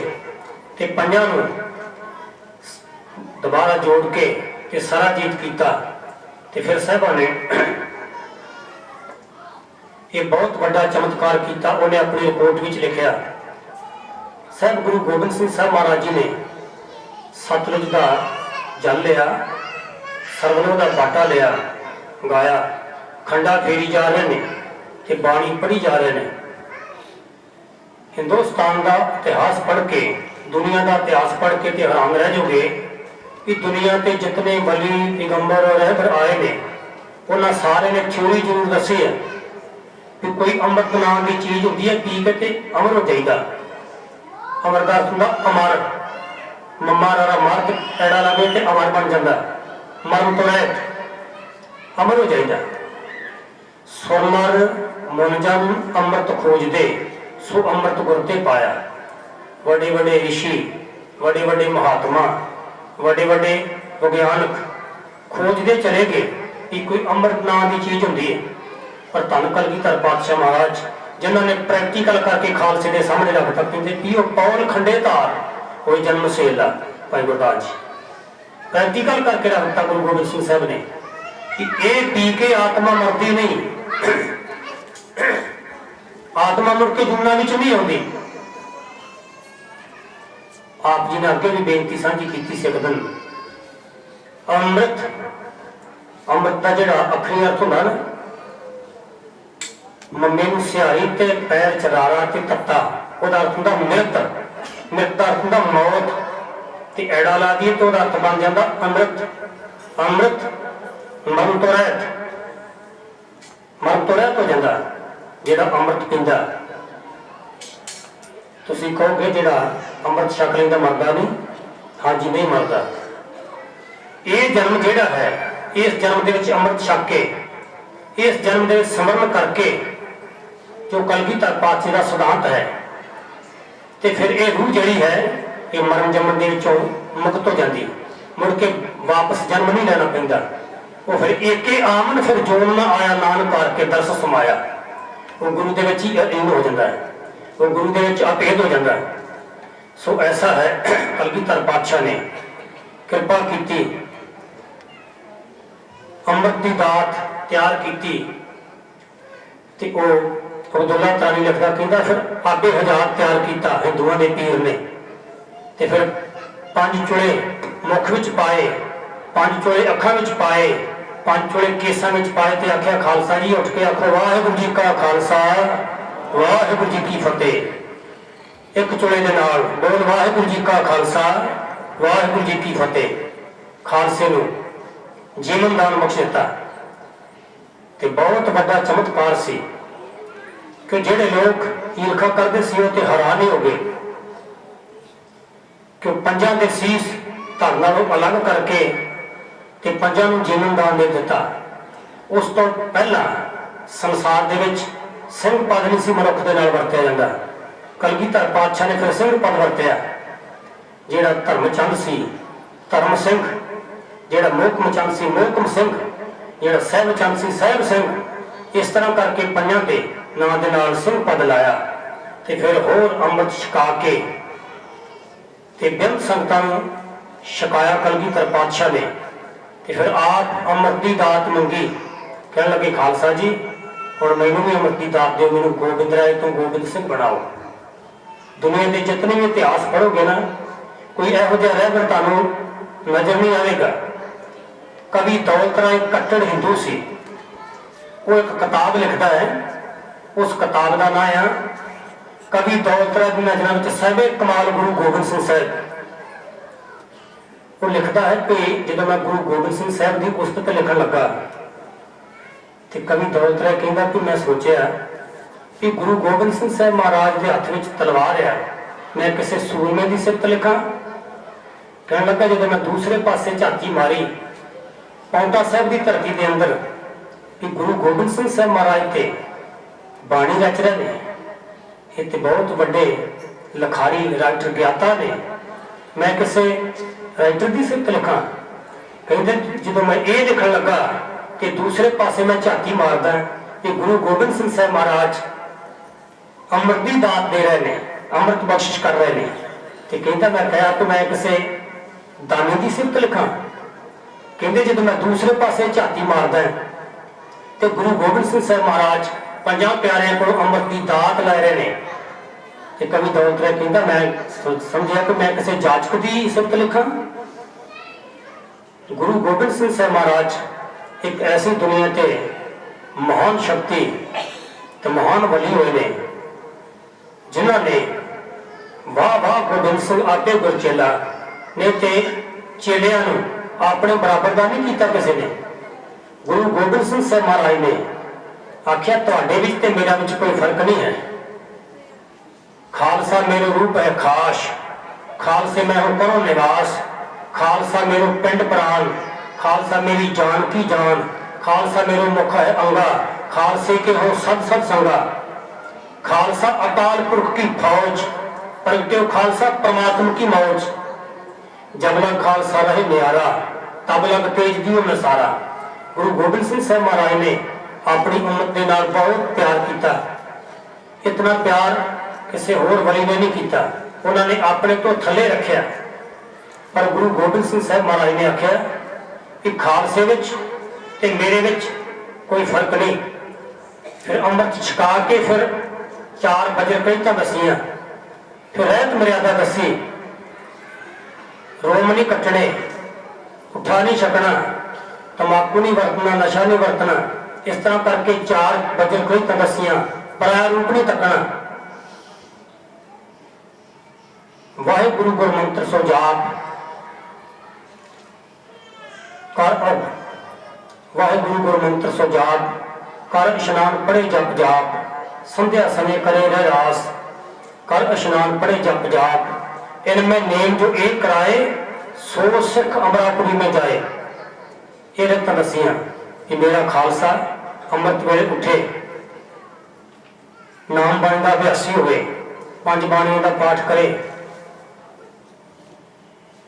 ते 5 नूं दोबारा जोड़ के ते सराजीत किया। ते फिर साहबा ने ये बहुत बड़ा चमत्कार किया। उन्हें अपनी रिपोर्ट में लिखा, साहब गुरु गोबिंद सिंह साहब महाराज जी ने सतलुज का जल लिया, सरवणों का बाटा लिया, गाया, खंडा फेरी जा रहे हैं ते बाणी पढ़ी जा रहे हैं। हिंदुस्तान का इतिहास पढ़ के, दुनिया का इतिहास पढ़ के हैरान रह जाओगे कि दुनिया के जितने बली पैगंबर और रहबर आए ने उन्होंने सारे ने थ्योरी जरूर दसी है कि कोई अमृत नाम की चीज होती है, पी के अमर हो जाएगा। अमर का अर्थ होंदा अमर, मम्मा रारा मर्द एड़ा लगे तो अमर बन जाता, मरम तो रहत अमर हो जाएगा। सुरमर मुनजम अमृत खोज दे सो अमृत गुरते पाया। बड़े बड़े ऋषि, बड़े बड़े महात्मा, बड़े बड़े विज्ञानक खोजते चले गए कि कोई अमृत नाम की चीज होंगी है, पर धन कलगीधर पातशाह महाराज जिन्होंने प्रैक्टिकल करके खालसे के सामने रखता, कहते पियो पौल खंडे धार कोई जन्म सेला। भाई गुरदास जी प्रैक्टिकल करके रखता गुरु गोबिंद सिंह साहब ने कि ये पी के आत्मा मरती नहीं, आत्मा मुड़ के जुड़ना भी नहीं आती। आप जी ने अगे भी बेनती साझी की सी एक दिन, अमृत, अमृत का जो अखरी अर्थ होंगे ना, मम्मी नूं सिहारी ते पैर चरारा ते तत्ता, वह अर्थ होंगे मृत, मृत का अर्थ होंगे मौत, ते एड़ा ला दिए तो अर्थ बन जाता अमृत। अमृत मरण तो रहत, मरण तो रहत हो जाता जिहड़ा अमृत पींदा। तुसीं कहोगे जिहड़ा अमृत छक लैंदा मरदा नहीं, हाँ जी नहीं मरदा। ये जन्म जिहड़ा है, इस जन्म दे विच अमृत छक के, इस जन्म दे स्मरण करके जो कलगीधर पातशाह का सिद्धांत है तो फिर ये रूह जी है ये मरण जमन के विचों मुक्त हो जाती, मुड़ के वापस जन्म नहीं लेना पैंदा। वो फिर एक आमन फिर जोन ना आया नान करके दर्श समाया, वो गुरु के ही इन हो जाता है, वो गुरु के अभेद हो जाता है। सो ऐसा है कलगीधर पातशाह ने कृपा की, अमृत की दात तैयार की। अब्दुल्ला तानी लिखता कहता फिर आबे हजार तैयार किया हिंदुओं के पीर ने, तो फिर 5 चुड़े मुख विच पाए, 5 चुड़े अखां विच पाए, 5 चुड़े केसां विच पाए, तो आख्या खालसा जी उठ के आखो वाहिगुरू जी का खालसा वाहिगुरू जी की फतेह। एक चुड़े दे नाल बोल वाहिगुरू जी का खालसा वाहिगुरू जी की फतेह। खालसे नूं जीवन दान बख्श दिता। ते बहुत बड़ा चमत्कार सी कि जेड़े लोग ईर्खा करते सी वो ते हैरान ही हो गए कि पंजां दे सीस धड़ नालों अलग करके ते पंजां नूं जीवन दान दे दिता। उस तो पहला संसार दे विच सिंह पद नहीं सी मनुख दे नाल वरतिया जांदा। कलगीधर पातशाह ने फिर सिंह पद वरतिया। जेड़ा धर्मचंद सी धर्म सिंह, जेड़ा मोहकम चंद सी मोहकम सिंह, जेड़ा सहब चंद सी सहब सिंह। इस तरह करके पंजां दे नां दे नाल सिंह पद लाया ते फिर होर अमृत छका के ते बेअंत संगतां नूं छकाया कलगीधर पातशाह ने। ते फिर आप अमृत की दात मंगी, कहने लगे खालसा जी और मैनू भी अमृत की दात दो, मैनू गोबिंद राय तो गोबिंद सिंह बनाओ। दुनिया के जितने भी इतिहास पढ़ोगे ना कोई इहो जिहा रहबर तुहानूं नजर नहीं आएगा। कवि दौलत राय कट्टड़ हिंदू सी, वो एक किताब लिखता है, उस किताब का नाम है कवि दौलत राय की नजर में साहिबे कमाल गुरु गोबिंद सिंह साहब। वो लिखता है कि जो मैं गुरु गोबिंद सिंह साहब की उस्तत लिखन लगा तो कवि दौलत राय कहता कि मैं सोचा कि गुरु गोबिंद सिंह साहब महाराज के हथ में तलवार है, मैं किसी सूरमे की सिफत लिखा। कहने लगा जो मैं दूसरे पासे झाती मारी पाउंटा साहब की धरती के अंदर कि गुरु गोबिंद सिंह साहब महाराज के बाणी रच रहे हैं, ये तो बहुत बड़े लिखारी राइटर ज्ञाता ने, मैं किसी राइटर की सिफत लिखा। कहते जो मैं ये लिखन लगा कि दूसरे पासे मैं झाती मारदा कि गुरु गोबिंद सिंह साहब महाराज अमृत की दात दे रहे हैं, अमृत बख्शिश कर रहे हैं। तो कहता मैं कहा कि मैं किसी दानी की सिफत लिखा। कहते जो मैं दूसरे पासे झाती मारदा तो गुरु गोबिंद सिंह साहब महाराज 50 प्यारिਆਂ को अमृत की दात लै रहे हैं। तो कवि दौलत राय कहता मैं समझा कि मैं किसी जाचक की सिफत लिखा। गुरु गोबिंद सिंह साहब महाराज एक ऐसी दुनिया के महान शक्ति तो महान वली हुए ने जिन्होंने वाह वाह गोबिंद सिंह आटे गुरचेला ने ते चेलियां अपने बराबर का नहीं किया किसी ने। गुरु गोबिंद सिंह साहब महाराज ने आख्या तुहाडे विच ते मेरा विच कोई फर्क नहीं है। खालसा मेरो रूप है खास, खालसे मैं हूं करो निवास, खालसा मेरो पिंड प्राण, खालसा मेरी जान की जान, खालसा मेरो मुख है अंगा, खालसे के हो सद सद संगा। खालसा अकाल पुरख की फौज, प्रगट्यो खालसा परमात्मा की मौज। जब लग खालसा रहे न्यारा, तब लग तेज दियो नसारा। गुरु गोबिंद सिंह साहब महाराज ने अपनी उम्मत के नाल बहुत प्यार किया। इतना प्यार किसी होर वली ने नहीं किया, उन्होंने अपने तो थले रखा। पर गुरु गोबिंद सिंह साहब महाराज ने आख्या कि खालसे विच ते मेरे विच कोई फर्क नहीं। फिर अमृत छका के फिर 4 बजर कहता दसियां, फिर रहत मर्यादा दसी, रोम नहीं कटने, उठा नहीं छकना, तंबाकू नहीं वरतना, नशा नहीं वरतना। इस तरह करके 4 बजर कहता दसियां, पराया रूप नहीं तकना। वाहिगुरु गुरु मंत्र सो जाप कर, अब वाहिगुरु गुरु मंत्र सो जाप कर, इशनान पढ़े जप जाप, संध्या समय करे रहरास कर, इशनान पढ़े जप जाप। इनमें नेम जो एक कराए सो सिख अमरापुरी में जाए। ये रत्न दसियां कि मेरा खालसा अमृत वेले उठे, नाम बनता 82 हुए, पंज बाणियों का पाठ करे,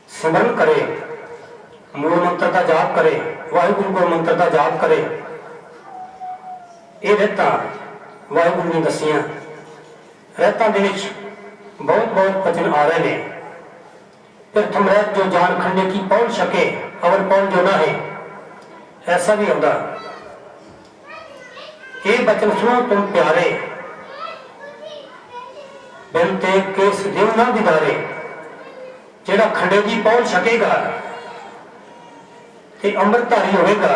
सिमरन करे, मूल मंत्र का जाप करे, वाहिगुरू को मंत्र का जाप करे। ये रहता वाहिगुरू ने दसिया। रहता दे विच बहुत बहुत वचन आ रहे हैं। प्रथम रहत जो जान खंडे की पौल सके, अवर पौल जो ना है, ऐसा भी होता। ये वचन सुनो तुम प्यारे, बिन तेग के सदैव ना दिदारे। जेड़ा खंडे की पौल छकेगा ते अमृतधारी होएगा,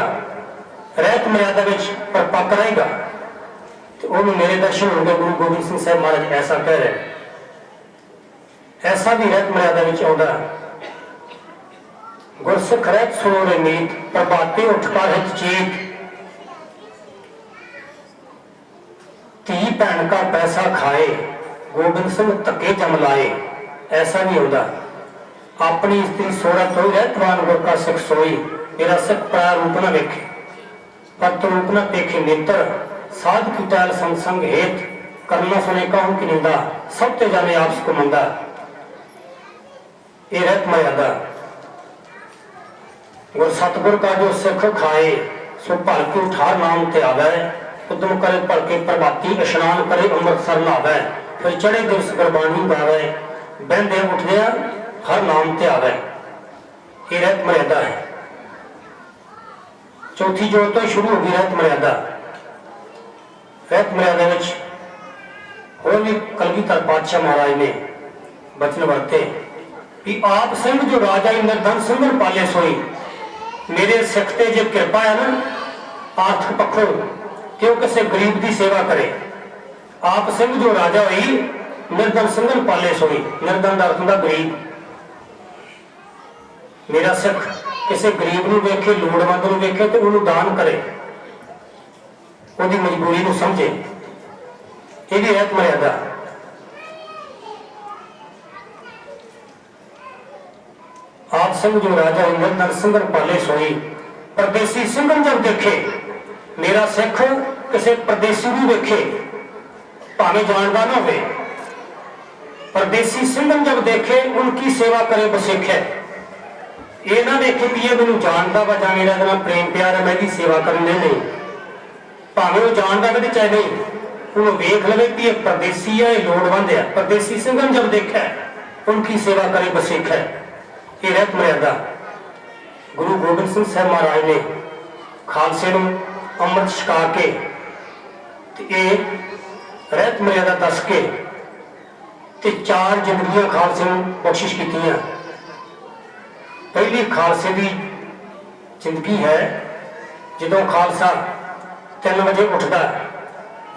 रहत मर्यादा विच परपक्क रहेगा, तो उन्होंने मेरे दर्शन होंगे। गुरु गोबिंद सिंह साहब महाराज ऐसा कह रहे। ऐसा भी रहत मर्यादा विच आउंदा। गुरसिख रहत सुनो रे मीत, प्रभाते उठ कर हित चीत। धी भैन का पैसा खाए, गोबिंद सिंह धक्के जम लाए। ऐसा भी होता। अपनी स्त्री सोड़ा तो रहतवान गुर का सिख सोई। मेरा सिख परा रूप न वेखे, पत रूप न पेखे नेत्र। साध की टहल संग संग हेत, करना सुने कहूं की निंदा। सब ते जाने आपस को मंदा। ये रहत मर्यादा। गुर सतगुर का जो सिख खाए, सो भल के उठार नाम ते आवे। उद्यम करे भल के प्रभाती, स्नान करे अमृतसर नहावे। फिर चढ़े दिवस गुरबाणी गावे, बहदे उठदे हर नाम ते आवे। ये रहत मर्यादा है। चौथी जोत तो शुरू होगी रहत मर्यादा। रहत मर्यादा विच होर भी कलगीधर पातशाह महाराज ने बचन वरते कि आप सिंह जो राजा निर्धन सिंघन पाले सोई। मेरे सिख ते जे कृपा है ना आर्थिक पक्षों, क्यों किसी गरीब की सेवा करे। आप सिंह जो राजा हुई, निर्धन सिंघन पाले सोई। निर्धन का अर्थ होंदा गरीब। मेरा सिख किसी गरीब नूं वेखे, लोड़वंद नूं वेखे तो उन्होंने दान करे, उहदी मजबूरी नूं समझे। ये भी रहत मर्यादा। आप सिंह जो राजा निर्धन सिंघन पाले सोई। परदेसी सिंघन जब देखे, मेरा सिख किसी परदेसी नूं वेखे, भावें जानदा ना होवे, परदेसी सिंघन जब देखे उनकी सेवा करे बसेखे। ये ना देखे कि ये मैनू जानता वा जां मेरा इतना प्रेम प्यार है, मैं भी सेवा करने नहीं। भावें वो जानता भी चाहे नहीं, उन्होंने वेख लवे कि ये परदेसी है, ये लोड़वंद है। परदेसी सिंघन जब देखा उनकी सेवा करे बसेखा। ये रहत मर्यादा। गुरु गोबिंद सिंह साहब महाराज ने खालसे नूं अमृत छका के ये रहत मर्यादा दस के ते 4 जिंदगियां खालसे नूं बख्शिश कीतियां। पहली खालसे की जिंदगी है जो खालसा 3 बजे उठता,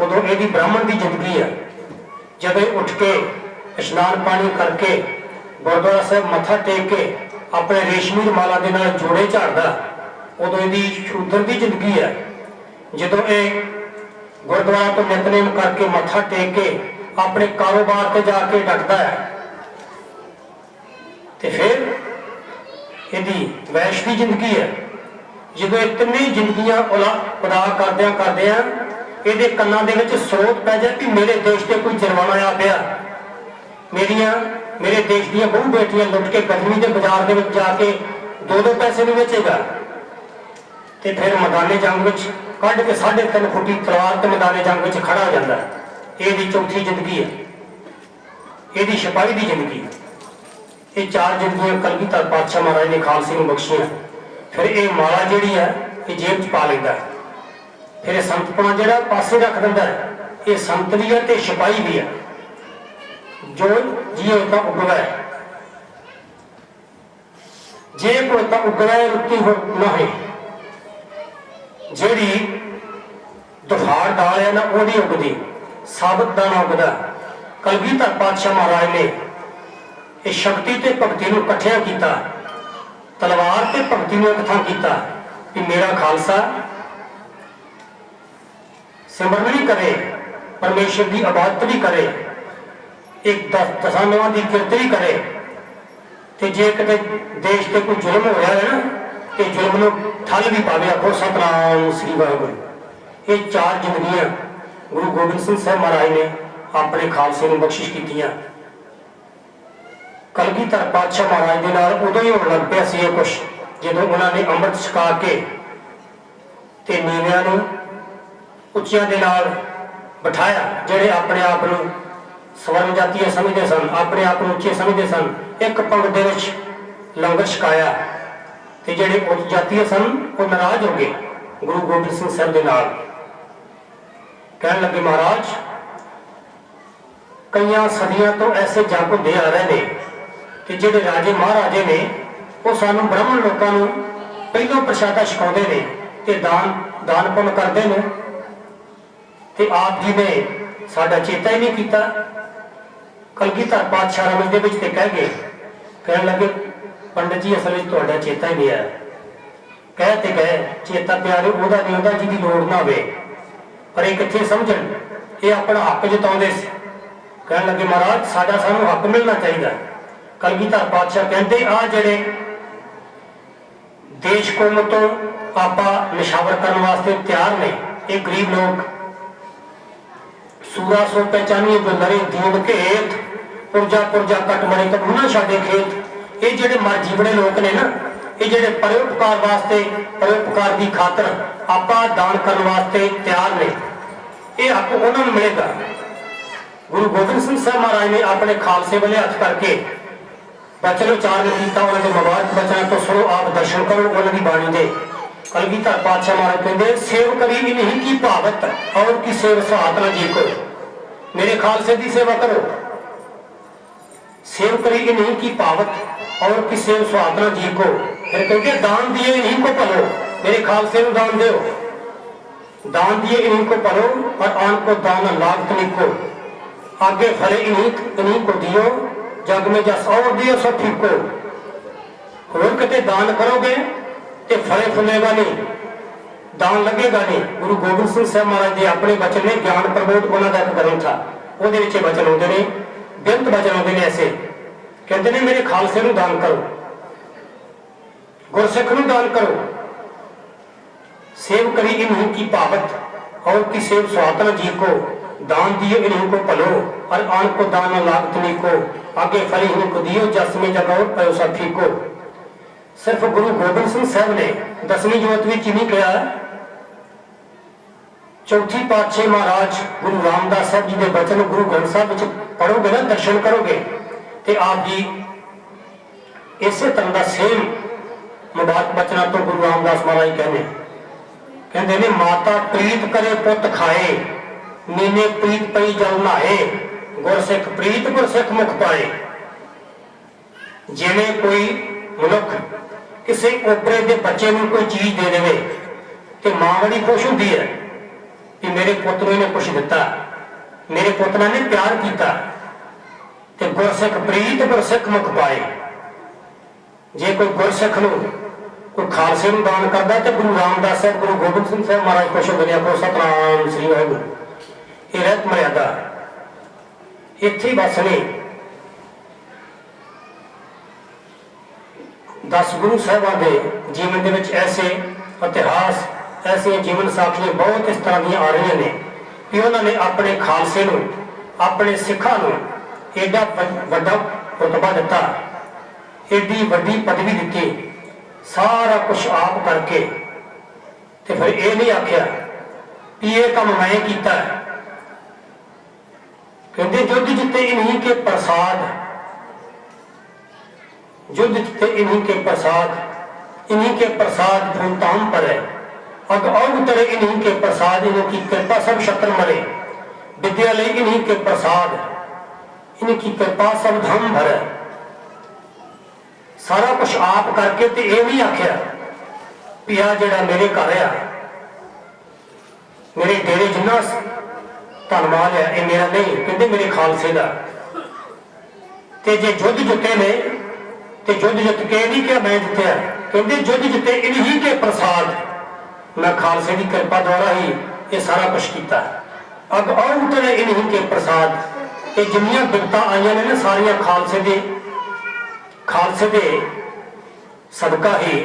उदों यदी ब्राह्मण की जिंदगी है। जब ये उठ के स्नान पानी करके गुरुद्वारा साहब मत्था टेक के अपने रेशमी रुमाला के नाल जोड़े झाड़दा, उदों यदी शूद्र की जिंदगी है। जो ये गुरुद्वारा तो नितनेम करके मत्था टेक के अपने कारोबार से जाके डटता है, तो फिर यदि वैश्य की जिंदगी है। जो ये तीन जिंदगियां अदा करदियां करदियां ये कन्ना दे विच स्रोत पै जाए कि मेरे देश से कोई जुर्माना आ पाया, मेरे देश दी बहु बेटियां लुट के गजनी के बाजार के जाके 2-2 पैसे नहीं बेचेगा। तो फिर मैदाने जंग कढ़ के 3.5 फुटी तलवार तो मैदाने जंग में खड़ा हो जाता है। ये चौथी जिंदगी है, ये सिपाही की जिंदगी। ये 4 जिंदगियां कलगीधर पातशाह महाराज ने खालसे नूं बख्शियां। फिर ये माला जिहड़ी है ये जेब च पा लैंदा, फिर संतपना जिहड़ा पासे रख दिंदा है। ये संत भी है तो सिपाही भी है। जो जिए तो उगवे, जे को तो उगवे रुकी हो ना है। जिहड़ी दुफाड़ दाल है ना वो नहीं उगती, साबत दाना उगदा। कलगीधर पातशाह महाराज ने इस शक्ति ते भगती नूं इकट्ठिया कीता, तलवार ते भगती नूं एक थां कीता कि मेरा खालसा सिमरन भी करे, परमेश्वर की इबादत भी करे, एक दसानवां की किरत भी करे। तो जे किते देश से कोई जुल्म हो रहा है ना, तो जुल्म नूं ठल भी पावे। आखो सतनाम श्री वाहिगुरू। ये 4 जिंदगियां गुरु गोबिंद सिंह साहब महाराज ने अपने खालसे को बख्शिश कीतियां। कलगीधर पातशाह महाराज के नाल उदों ही होने लग पिया सी ये कुछ जो उन्होंने अमृत छका के ते नीवियां नूं उच्चियां दे नाल बिठाया, जिहड़े अपने आप को स्वर्ण जातीय समझते सन, अपने आप को उच्चे समझते सन। एक पंगत दे विच लंगर छकाया ते जिहड़े उच्च जातीय सन वो नाराज हो गए गुरु गोबिंद सिंह साहब के नाल। कहने लगे महाराज कई सदियों तो ऐसे जग होंदे आ रहे हैं कि जिहड़े राजे महाराजे ने वो सानू ब्राह्मण लोगों को पहलों प्रशादा छकाउंदे ने ते दान पुण्य करते हैं, ते आप जी ने साडा चेता ही नहीं किया। कलगीधर पातशाह रमज दे विच ते कह गए, कहने लगे पंडित जी असल में तुहाडा चेता ही नहीं है। कहते गए चेता प्यारे ओहदा नहीं होंदा जिहदी लोड़ ना होवे, पर ये कित्थे समझण, ये अपना हक जताउंदे सी। कहने लगे महाराज साडा सानू हक मिलना चाहिए। कलगीधर पातशाह कहते आ जिहड़े देश कौम तो आपा निशावर करने वास्ते तैयार ने, ये गरीब लोग सूरा सो पहचानिए जो नरे दीन के हेत पुरजा पुरजा कट मरे तो ना छाड़े खेत। ये जिहड़े मर जीवड़े लोग ने ना, ये जिहड़े परोपकार वास्ते परोपकार की खातर आपा दान करने वास्ते तैयार ने, ये हक उन्होंने मिलेगा। गुरु गोबिंद सिंह साहब महाराज ने अपने खालसे वाले हथ करके बचन उच्चारण किया। उन्होंने मुबारक बचन तो सुनो आप दर्शन करो उन्होंने बाणी दे। कलगीधर पातशाह महाराज कहते सेव करी इन्हीं की भावत और की सेव सुहात न जी को, मेरे खालसे की सेवा करो। सेव करी इन्हीं की भावत और की सेव सुहात न जी को। फिर कहते दान दिए इन्हीं को भलो, मेरे खालसे को दान दो। दान दिए इन्हीं को भलो और आन को दान लागत निको, आगे फले इन्हीं को दियो, जग में जस और दियो सो ठीको। होर किते दान करोगे तो फले फुलेगा नहीं, दान लगेगा नहीं। गुरु गोबिंद सिंह साहब महाराज जी अपने बचन ने ज्ञान प्रबोध उन्होंने एक ग्रंथ था, वो बचन होते हैं, बेंत बचन होते हैं। ऐसे कहते हैं मेरे खालसे को दान करो, गुरसिख को दान करो। सेव करी इन्हीं की भावत और की सेव सुहातन जी को, दान दियो इन्हीं को भलो और आन को दान लागत नहीं को, आगे फली इन्हीं को दियो जस में जगाओ पयो सफी को। सिर्फ गुरु गोबिंद सिंह साहब ने 10वीं जोत में नहीं कहा, चौथी पातशाही महाराज गुरु रामदास साहब जी के बचन गुरु ग्रंथ साहब पढ़ोगे ना, दर्शन करोगे तो आप जी इसे तरह का सेम मुबारक बचना तो गुरु रामदास महाराज कहते ने माता प्रीत करे पुत खाए, मीने प्रीत पई जल नहाए, गुरसिख प्रीत गुरसिख मुख पाए। जिवें कोई मनुख किसी ओपरे के बच्चे को कोई चीज दे दे तो मां बड़ी खुश होती है कि मेरे पुत ने कुछ दिता, मेरे पुत ने प्यार किया। तो गुरसिख प्रीत गुरसिख मुख पाए। जे कोई गुरसिख नूं कोई खालसे नूं दान करता तो गुरु रामदास साहब गुरु गोबिंद सिंह साहब महाराज खुश होते हैं, आखो सतनाम श्री वाहिगुरू। ये रहत मर्यादा इत्थे बस नहीं। 10 गुरु साहिबां दे जीवन दे विच ऐसे इतिहास ऐसे जीवन साखियां बहुत इस तरह दी आ रही ने कि उन्होंने अपने खालसे नूं अपने सिखां नूं एडा वड्डा रुतबा दिता, एडी वड्डी पदवी दी, सारा कुछ आप करके ते फिर ये नहीं आख्या कि ये काम मैं किया। कहते युद्ध जिते इन्हीं के प्रसाद, युद्ध जिते इन्हीं के प्रसाद, इन्हीं के प्रसाद भूमताम पर है। अग औग तरे इन्हीं के प्रसाद, इनकी कृपा सब शत्रु मरे। विद्यालय इन्हीं के प्रसाद, इनकी कृपा सब धम भरे। सारा कुछ आप करके ते ये नहीं आख्या भी आ जिहड़ा मेरे घर आ, मेरे डेरे जिन्ना धनवान है ये मेरा नहीं, कहते मेरे खालसे का। ते जे युद्ध जिते ने तो युद्ध जित के नहीं क्या मैं जितया, कहते युद्ध जिते इन्हीं के प्रसाद, मैं खालसे की कृपा द्वारा ही ये सारा कुछ किया। अग और उतरे इन्हीं के प्रसाद, ये जिन्नियां बिपता आईयां ने ना सारियां खालसे दे सदका ही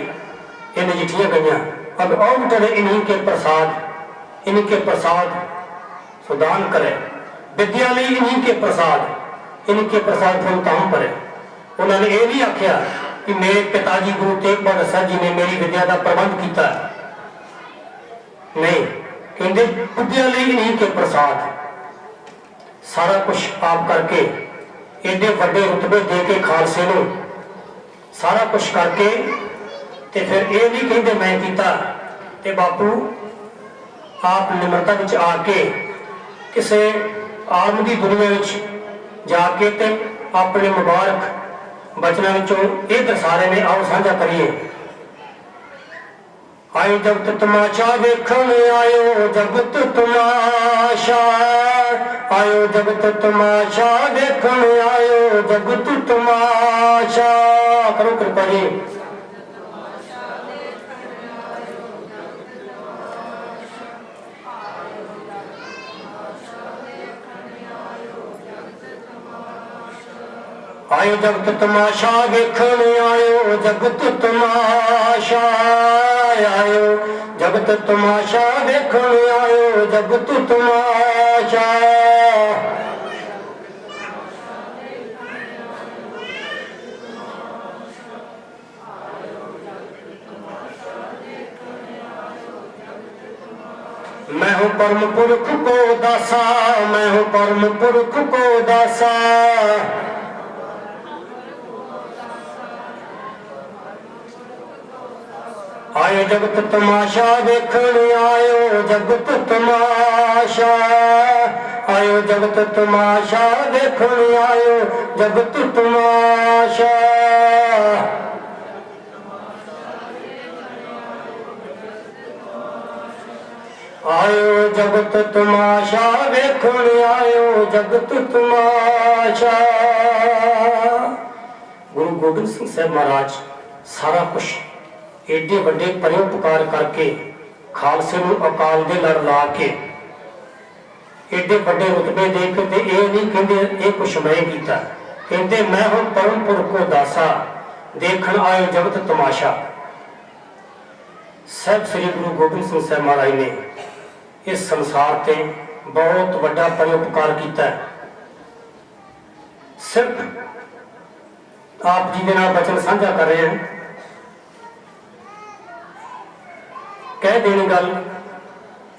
ये नजिठियां गई। अब और उतरे इन्हीं के प्रसाद, इनके प्रसाद सुदान करे विद्या लई इन्हीं के प्रसाद फुलताम पर है। उन्होंने ये भी आख्या कि मेरे पिताजी गुरु तेग बहादुर साहब जी ने मेरी विद्या का प्रबंध किया नहीं, कहते विद्या लई इन्हीं के प्रसाद, सारा कुछ आप करके एडे वड्डे रुतबे दे के खालसे नूं सारा कुछ करके ते फिर ये नहीं कहते मैं किया। ते बापू आप निमरता विच आके किसी आम की दुनिया विच जाके ते अपने मुबारक बचनों विचों ये दसा रहे ने, आओ साझा करिए। आयो जगत तमाशा वेखण आयो जगत तमाशा, आयो जगत तमाशा वेखण आयो जगत तमाशा। करो कृपा जी। आयो जगत तमाशा वेखण आयो जगत तमाशा, आयो जगत तमाशा वेखण आयो जगत तमाशा। मैं हूँ परम पुरख को दासा, मैं हूँ परम पुरख को दासा। आयो जगत तमाशा वेखण आयो जगत तमाशा, आयो जगत तमाशा वेखण आयो जगत तमाशा। आयो जगत तमाशा वेखण आयो जगत तमाशा। गुरु गोबिंद सिंह साहब महाराज सारा कुछ एडे वड्डे परोपकार करके खालसे नूं अकाल दे लड़ ला के एडे वड्डे रुतबे दे के ते ये नहीं कहते ये कुछ मैं कीता, कहते मैं हूं परम पुरख को दासा देखण आयो जगत तमाशा। साहब श्री गुरु गोबिंद सिंह साहब महाराज ने इस संसार ते बहुत वड्डा परोपकार किया। सिर्फ आप जी के नाल वचन साझा कर रहे हैं, कह देनी गल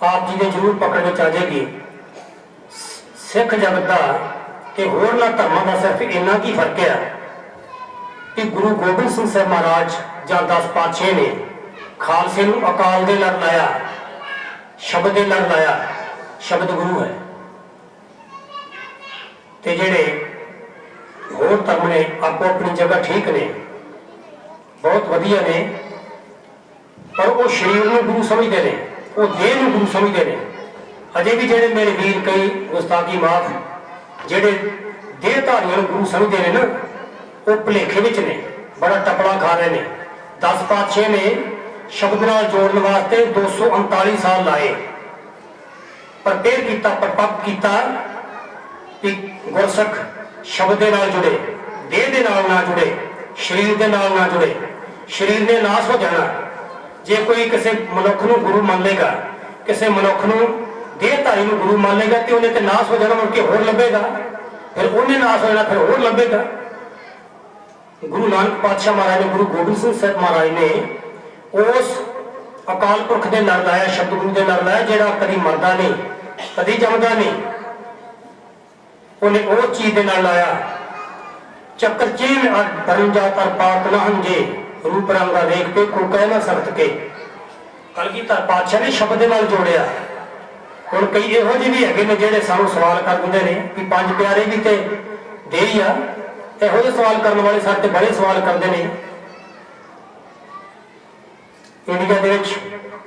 आप जी ने जरूर पकड़ में आ जाएगी। सिख जगत का कि होर ना धर्मां का सिर्फ इन्ना की फर्क है कि गुरु गोबिंद सिंह साहब महाराज जां 10 पातशाह ने खालसे नूं अकाल दे लड़ लाया, शब्द दे लड़ लाया। शब्द गुरु है ते जेड़े होर धर्म ने आपो अपनी जगह ठीक ने, बहुत वधिया ने, पर वो शरीर में गुरु समझते हैं, वो देह में गुरु समझते हैं। अजे भी जेडे मेरे वीर कई गुस्ताखी माफ जेडे देहधारियों गुरु समझते हैं ना, वो भुलेखे विच ने, बड़ा टपड़ा खा रहे हैं। 10 पातशाह ने शब्द नाल जोड़ने वास्ते 239 साल लाए, पर देर किया, परपक किया कि गुरसख शब्द के नाल जुड़े, देह के नाल ना जुड़े, शरीर के नाल ना जुड़े। शरीर ने नाश हो जाना। जे कोई किसी मनुख नूं गुरु मान लेगा, किसी मनुख नूं देहधारी नूं गुरु मान लेगा तो उन्हें तो नाश हो जाना, मुड़ के होर लभेगा, फिर उन्हें नाश हो जाना, फिर होर लभेगा। गुरु नानक पातशाह महाराज ने, गुरु गोबिंद सिंह साहब महाराज ने उस अकाल पुरख दे लड़ लाया, शब्द गुरु दे लड़ लाया, जिहड़ा कदी मरदा नहीं, कदी जमदा नहीं। उन्हें उस चीज दे लड़ लाया। चक्कर चीन धर्म जाता पाक ना हंजे, रूप रंगा देख पे को कहना सकत के। कलगीधर पातशाह ने शब्द नाल जोड़िया। हुण कई इहो ਜਿਹੇ भी हैगे ने ਜਿਹੜੇ ਸਾਨੂੰ सवाल कर दिंदे ने कि पंज प्यारे भी ते दे ही आ। इहो ਜਿਹੇ सवाल करने वाले ਸਾਡੇ बड़े सवाल करते हैं। इंडिया ਦੇ ਵਿੱਚ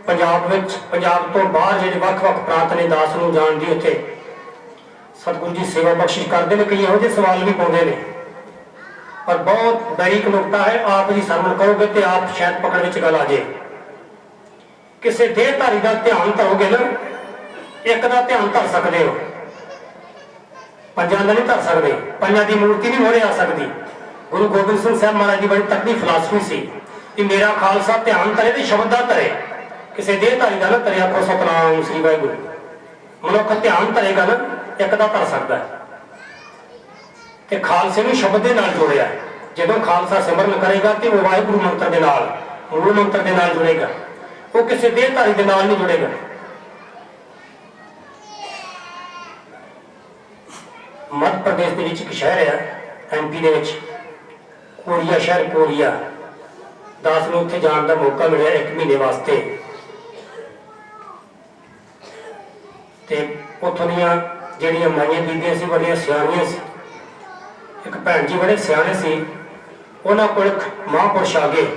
पंजाब तो बाहर ਜਿਹੜੇ ਵੱਖ-ਵੱਖ प्रांत ने दास ਨੂੰ ਜਾਣ ਦੀ ਉੱਥੇ सतगुरु जी सेवा बख्शिश करते हैं। कई इहो ਜਿਹੇ सवाल भी पाਉਂਦੇ ने, पर बहुत बारीक नुकता है। आप जी सरवण करोगे तो आप शायद पकड़ विच गल आ जाए। किसी देहधारी का ध्यान धरोगे ना, एक का ध्यान धर सकते हो, पंजां का नहीं धर सकते। पंजां की मूर्ति नहीं मोड़े आ सकती। गुरु गोबिंद सिंह साहब महाराज की बड़ी तकड़ी फिलासफी सी कि मेरा खालसा ध्यान धरे तो शब्द का धरे, किसी देहधारी का ना धरे। आखो सतनाम श्री वाहिगुरू। मनुख ध्यान धरेगा ना एक दा धर सकता है। ते खालसे नूं शब्द दे नाल जोड़िया। जदों खालसा सिमरन करेगा तो वह वाहिगुरू मंत्र के नाल, मूल मंत्र के नाल जुड़ेगा, वो किसी देहधारी के नाल नहीं जुड़ेगा। मध्य प्रदेश के एक शहर है MP दे विच, कोरिया शहर, कोरिया। दास नूं उत्थे जाण दा मौका मिलिया 1 महीने वास्ते। ते उत्थों दीआं जिहड़ियां माईयां बीबियां सी बड़ियां सियाणियां सी। एक भैन जी बड़े सियाणे सी, उन्हां कोल महापुरुष आ गए।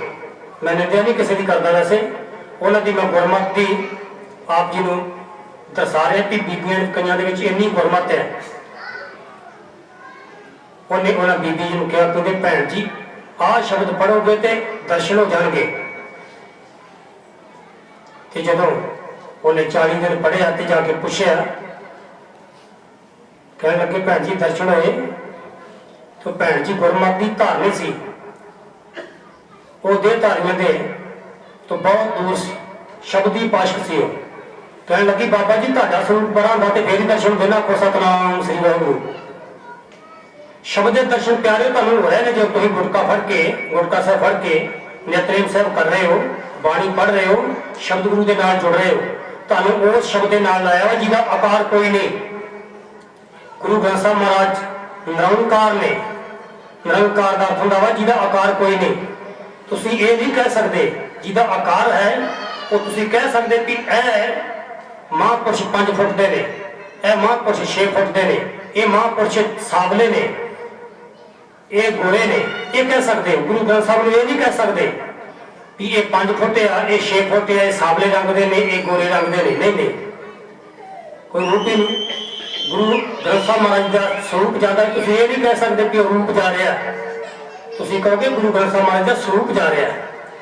मैं निंदा नहीं किसी की करदा, वैसे उन्हां दी मैं गुरमत दी आप जी नूं दसा रहा कि बीबियां कईयां दे विच इन्नी गुरमत है। उन्हें उन्होंने बीबी जी ने कहा, कहते भैन जी आ शब्द पढ़ोगे तो दर्शन हो जाएंगे। तो जदों उन्हें 40 दिन पढ़िया तो जाके पूछया, कह लगे भैन जी दर्शन होए? तो भैन जी गुरमत की धारनी सी, वो देहधारियों के तो बहुत दूर शब्दी पाशक सी। कह लगी बाबा जी तुहाडा स्वरूप बड़ा होंदा तो फिर दर्शन देना को सतनाम श्री वाहिगुरू। शब्द के दर्शन प्यारे तुहानूं हो रहे हैं जो तुसीं गुटका फड़ के, गुटका साहब फड़ के नितनेम साहब कर रहे हो, बाणी पढ़ रहे हो, शब्द गुरु के नाल जुड़ रहे हो। तुहानूं उस शब्द के नाल लाया जिहदा आकार कोई नहीं। गुरु ग्रंथ साहब महाराज निरंकार ने, निरंकार का अर्थ हुंदा वा जिहदा आकार कोई नहीं। तुसीं ये नहीं कह सकते जिहदा आकार है, वो तुसीं कह सकते कि यह महापुरुष 5 फुट के ने, यह महापुरुष 6 फुट के ने, ये महापुरुष सावले ने, ये गोरे ने, ये कह सकते हो। गुरु ग्रंथ साहब ये नहीं कह सकते कि ये 5 फुट है, ये 6 फुट है, ये सावले रंग के ने, ये गोरे रंग के ने। नहीं नहीं, कोई रूप ही नहीं। गुरु ग्रंथ साहब महाराज का स्वरूप ज्यादा है, तुम ये नहीं कह सकते कि रूप जा रहा है। तुम कहोगे गुरु ग्रंथ साहब महाराज का स्वरूप जा रहा है।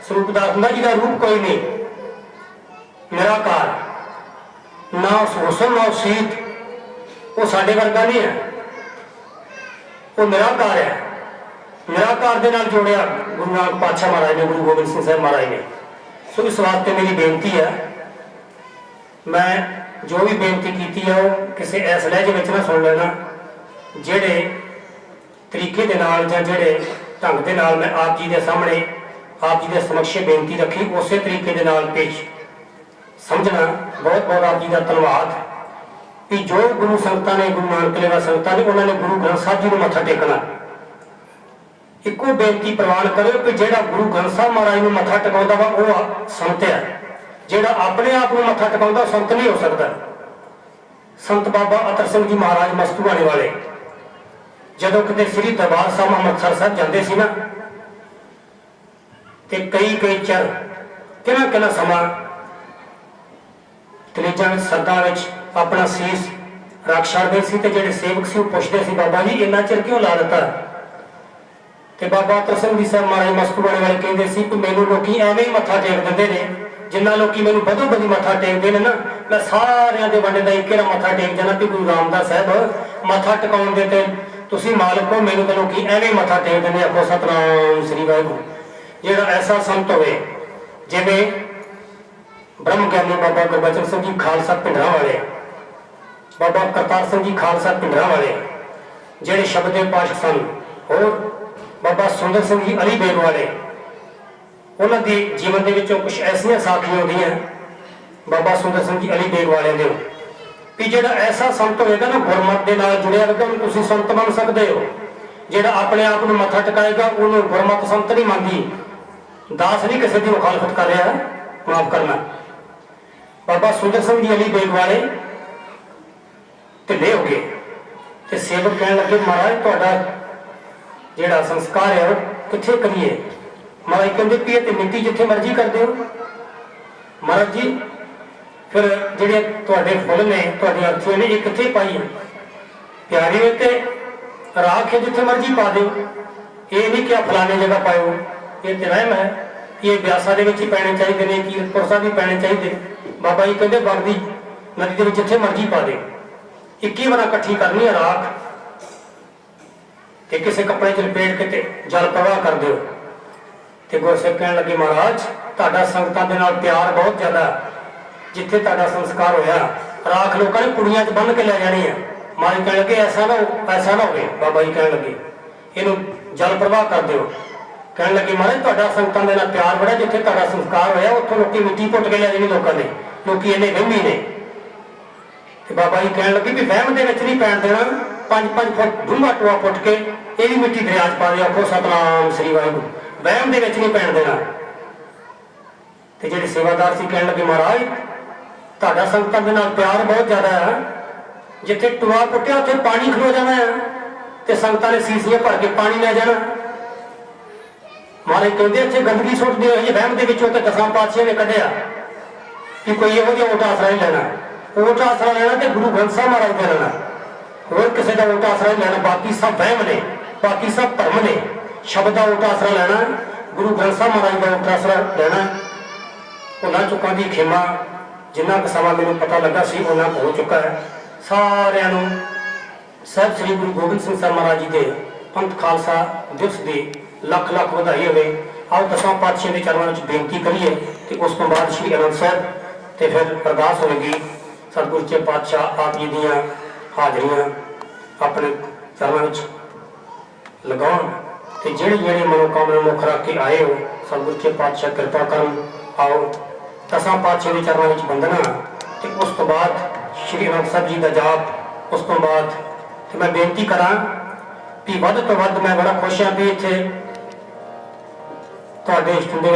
स्वरूप का अर्थ जिहदा रूप कोई नहीं, निराकार, ना हुसन ना सीत, वो साडे वर्गा नहीं है, वो निराकार है। निराकार के नाल जोड़िया गुरु नानक पातशाह महाराज ने, गुरु गोबिंद सिंह साहब महाराज ने। सो इस वास्ते मेरी बेनती है, मैं जो भी बेनती की है वो किसी ऐस लहजे में ना सुन लेना, जेड़े तरीके के नाल जां जेड़े ढंग के नाल मैं आप जी के सामने, आप जी के समक्ष बेनती रखी, उस तरीके के नाल पेश समझना। बहुत बहुत आप जी का धन्यवाद कि जो गुरु संगतां ने, गुरु नानक लेवा संगतां ने, उन्होंने गुरु ग्रंथ साहब जी को मत्था टेकना। इको बेनती प्रवान करो कि जेड़ा गुरु ग्रंथ साहब महाराज को मत्था टिकाउंदा वा वो संत है, जेड़ा अपने आप को मत्था टिकाउंदा संत नहीं हो सकता। संत बाबा अतर सिंह जी महाराज मस्तूआने वाले जदों किते श्री दरबार साहब अमृतसर साहब जाते सी ना, ते कई कई चर किना किना समा कलेजां सदा विच अपना सीस रख छड्डदे सी, ते जेड़े सेवक सी पुछदे सी बाबा जी इन्ना चिर क्यों ला दिता? ते बाबा अतर सिंह जी साहब महाराज मस्तूआने वाले कहते सी कि मैनूं लोकी एवें ही मत्था टेक दिंदे ने, जिन्ना लोकी मैनूं बदो बदी मत्था टेकदे ने ना, मैं सारियां दे वंडे दा इक्के मत्था टेक जाना कि गुरु रामदास साहब मत्था टिकाउण दे ते तुसीं मालक हो, मैनूं तां लोकी एवें ही मत्था टेक दिंदे। आखो सतनाम श्री वाहिगुरू। जेड़ा ऐसा संत होवे जिवें ब्रह्म ज्ञानी बाबा गुरबचन सिंह जी खालसा पिंडरां वाले, बाबा करतार सिंह जी खालसा पिंडरां वाले जेड़े शब्द के पाशक सन, और बाबा सुंदर सिंह जी अली बेग वाले, उन्हों के जीवन के विचों कुछ ऐसिया साखियां होंदियां बाबा सुंदर सिंह जी अली बेग वाले दे कि जेड़ा ऐसा संत होएगा ना गुरमत के नाल जुड़िया होगा, उन्हें तुसीं संत मान सकते हो। जेड़ा अपने आप को मत्था टिकाएगा उन्हें गुरमत संत नहीं मानती। दास नहीं किसी की मुखालफत कर रहा, माफ करना। बाबा सुंदर सिंह जी अली बेग वाले ढिले हो गए तो सेवक कह लगे महाराज तुहाडा जेड़ा संस्कार है वो कित्थे करिए? महाराज कहते भी ये मिट्टी जिथे मर्जी कर दो। महाराज जी फिर जेड़े तुहाडे फुल ने, तुहाडी अर्थियां ने, ये कित्थे पाई? प्यारी हो ते राख है जिथे मर्जी पा दो, ये नहीं क्या फलाने जगह पाओ। ये तो रहम है, ये ब्यासा दे विच ही पैने चाहिए ने, कीरतपुर साहब भी पैने चाहिए। बाबा जी कहते बगदी नदी के जिथे मर्जी पा दे, एक ही बार इकट्ठी करनी है राख, ते किसी कपड़े च लपेट के जल प्रवाह कर दो। तो गुरसिख कह लगे महाराज तुहाडा संगतां दे नाल प्यार बहुत ज्यादा, जिथे तुहाडा संस्कार होया राख लोगों ने कुड़ियां च बन के लै जानी है, महाराज कह लगे ऐसा ना हो बाबा जी कह लगे इनू जल प्रवाह कर दो। कह लगे महाराज तुहाडा संगतां दे नाल प्यार बड़ा, जिथे तुहाडा संस्कार होया उत्थों लोग मिट्टी पुट के लिया जी लोगों ने, लोग इन्ने वहमी ने। बाबा जी कह लगे भी वहम दे विच नहीं पैण देना, 5-5 फुट डूंगा टोआ पुट के ये भी मिट्टी दरिया च पा दिया, आखो सतनाम श्री वाहिगुरू, वहम दे विच नहीं पैण देना। ते जिहड़े सेवादार सी कह लगे महाराज तुहाडा संगतां दे नाल प्यार बहुत ज्यादा है, जिथे टोआ पुट्टिया उत्थे पानी खलो जाना है ते संगतां ने सीसियां भर के पानी ले जाना। महाराज कहते इत्थे गंदगी सुट दी होई वहम दे विचों ते 10 पातशाह ने कढ़िया कि कोई इहो जिहा ओट आसरा नहीं लेना, ओट आसरा लेना तो गुरु ग्रंथ साहब महाराज का लेना, होर किसी का ओट आसरा नहीं लेना। बाकी सब वहम ने, बाकी सब भरम ने, शब्द का ओट आसरा लेना, गुरु ग्रंथ साहब महाराज का ओट आसरा लेना। उन्होंने चुकां दी खेमा जिन्ना क समा मैनूं पता लगा सी उन्ना हो चुका है। सारिਆਂ ਨੂੰ ਸਾਹਿਬ श्री गुरु गोबिंद सिंह साहब महाराज जी के पंथ खालसा दिवस की लख लख बधाई होवे। आओ 10 पातशाह के चरणों में बेनती करिए कि उस तो बाद श्री आनंद साहब तो फिर अरदास होगी। सतगुरु चे पातशाह आप जी दियां हाजरियां अपने चरणों में लगाओ तो जेड़ी जेड़ी मनोकामना मुख रख के आए हो सतगुरु चे पातशाह कृपा करन। आओ 10 पातशाह के चरणों में वंदना तो उस तो बाद श्री आनंद साहब जी का जाप, उस तो बाद तो मैं बेनती करा कि वध तो वध मैं बड़ा खुश हाँ भी इत्थे तुहाडे स्टूडियो